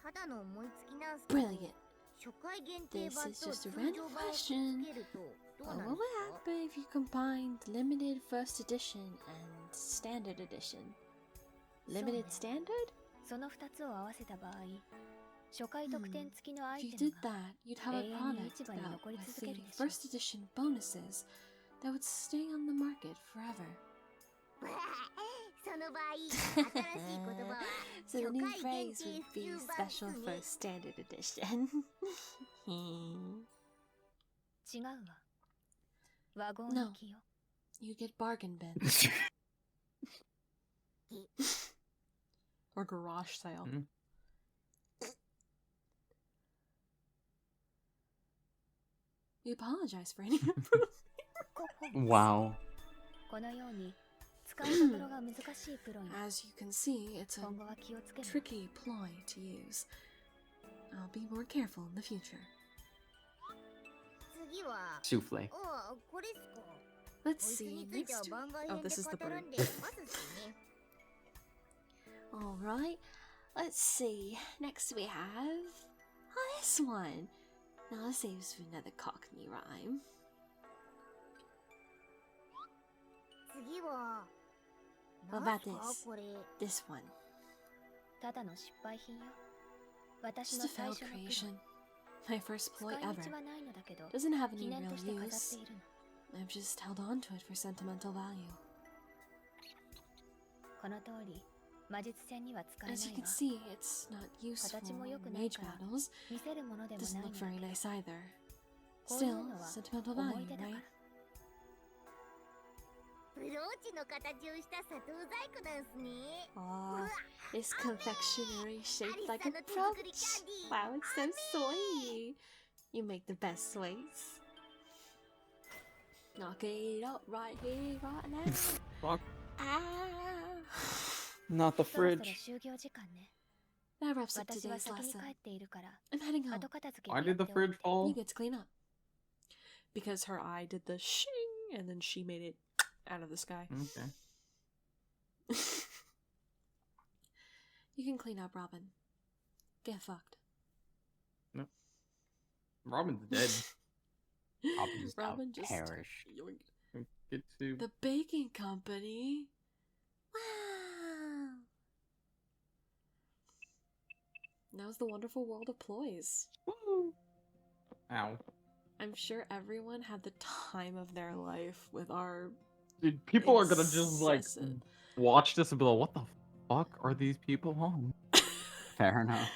ただの思いつきなんすけど、 Brilliant. 初回限定 This 版 is と just 通 a 常 random 版をくっ question. つけるとどう What なる will んですか？ happen if you combined limited first edition and standard edition? Limited standard? その2つを合わせた場合、初回特典付きのア If イ you テム did が that, you'd have a 永遠に product 市場に that 残り with 続け the るでしょう。 first edition bonuses that would stay on the market forever. その場合、新しい言葉は So the 初 new 回限 phrase 定 would 普 be 及版っ special す for ね。 standard edition. 違うわ。ワゴン No. 行きよ。 You get bargain bins. Or garage sale. Hmm. We apologize for any improvement. Wow. このように使いどころが難しいプロに As you can see, it's a 今後は気をつける。 tricky ploy to use. I'll be more careful in the future. 次は、 Souffle. おこれっすか。 Let's こいつ see については next 番外 week. 編 Oh, で this is the 語る bird. んで、まずっすね。 Alright, let's see. Next we have... Oh, this one. Now this saves for another Cockney rhyme. 次は、 What なん about すか this? これ。 This one. ただの失敗品よ。私 Just の a 最 failed 初のプロ。 creation. My first 使 ploy い ever. 道はないのだけど、 Doesn't have 記 any 念 real として飾っ use. ているの。 I've just held on to it for sentimental value. この通り、魔術戦には使え As な you い can わ。 see, it's not useful 形も良く in ない mage から battles. 見せるものでもない Doesn't の look だ very けど、 nice either. こういう Still, のは sentimental 思 value, い出だから right?。ブローチの形をした砂糖細工なんすね。 Ah, it's confectionery shaped like a アリスさんの手作り brooch. キャンディー。 Wow, it's so sweet. You make the best sweets. Knock it up right here, right now. Fuck. Ah. Not the そろそろ fridge. 就業時間ね。 That wraps up 私は today's 先に lesson. 帰っているから、 I'm heading home. 後片付けを Why やっ did て the おい fridge て。 fall? You get to clean up. Because her eye did the shing, and then she made it out of the sky. Okay. You can clean up, Robin. Get fucked. Robin's dead. Robin's now Robin just perished. yoinked. Get to. The baking company. Wow. Now's the wonderful world of Ploys. Woo. Ow. I'm sure everyone had the time of their life with our Dude, people are gonna just like incessant- watch this and be like, what the fuck are these people on? Fair enough.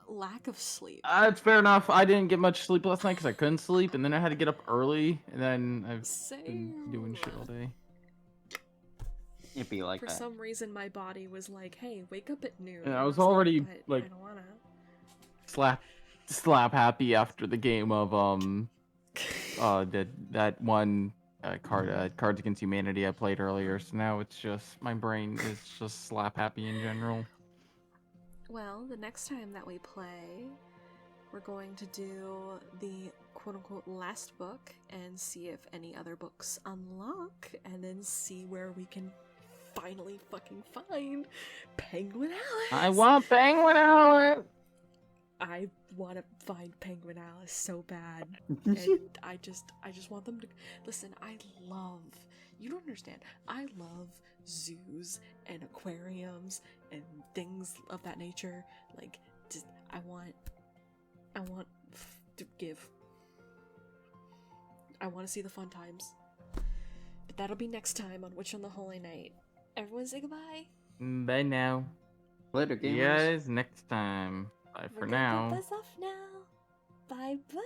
lack of sleep. It's fair enough. I didn't get much sleep last night because I couldn't sleep, and then I had to get up early, and then I've been doing shit all day. It'd be like For that. some reason, my body was like, "Hey, wake up at noon." And I And was already, "But like, I don't wanna." Slap happy after the game of that one Cards Against Humanity I played earlier. So now it's just my brain is just slap happy in general. Well, the next time that we play, we're going to do the quote-unquote last book and see if any other books unlock, and then see where we can finally fucking find Penguin Alice. I want Penguin Alice. I want to find Penguin Alice so bad, and I just want them to listen. You don't understand. I love zoos and aquariums and things of that nature. Like, just I want to give. I want to see the fun times. But that'll be next time on Witch on the Holy Night. Everyone say goodbye. Bye now. Later, See you gamers. guys next time. Bye We're for gonna now. cut this off now. Bye bye.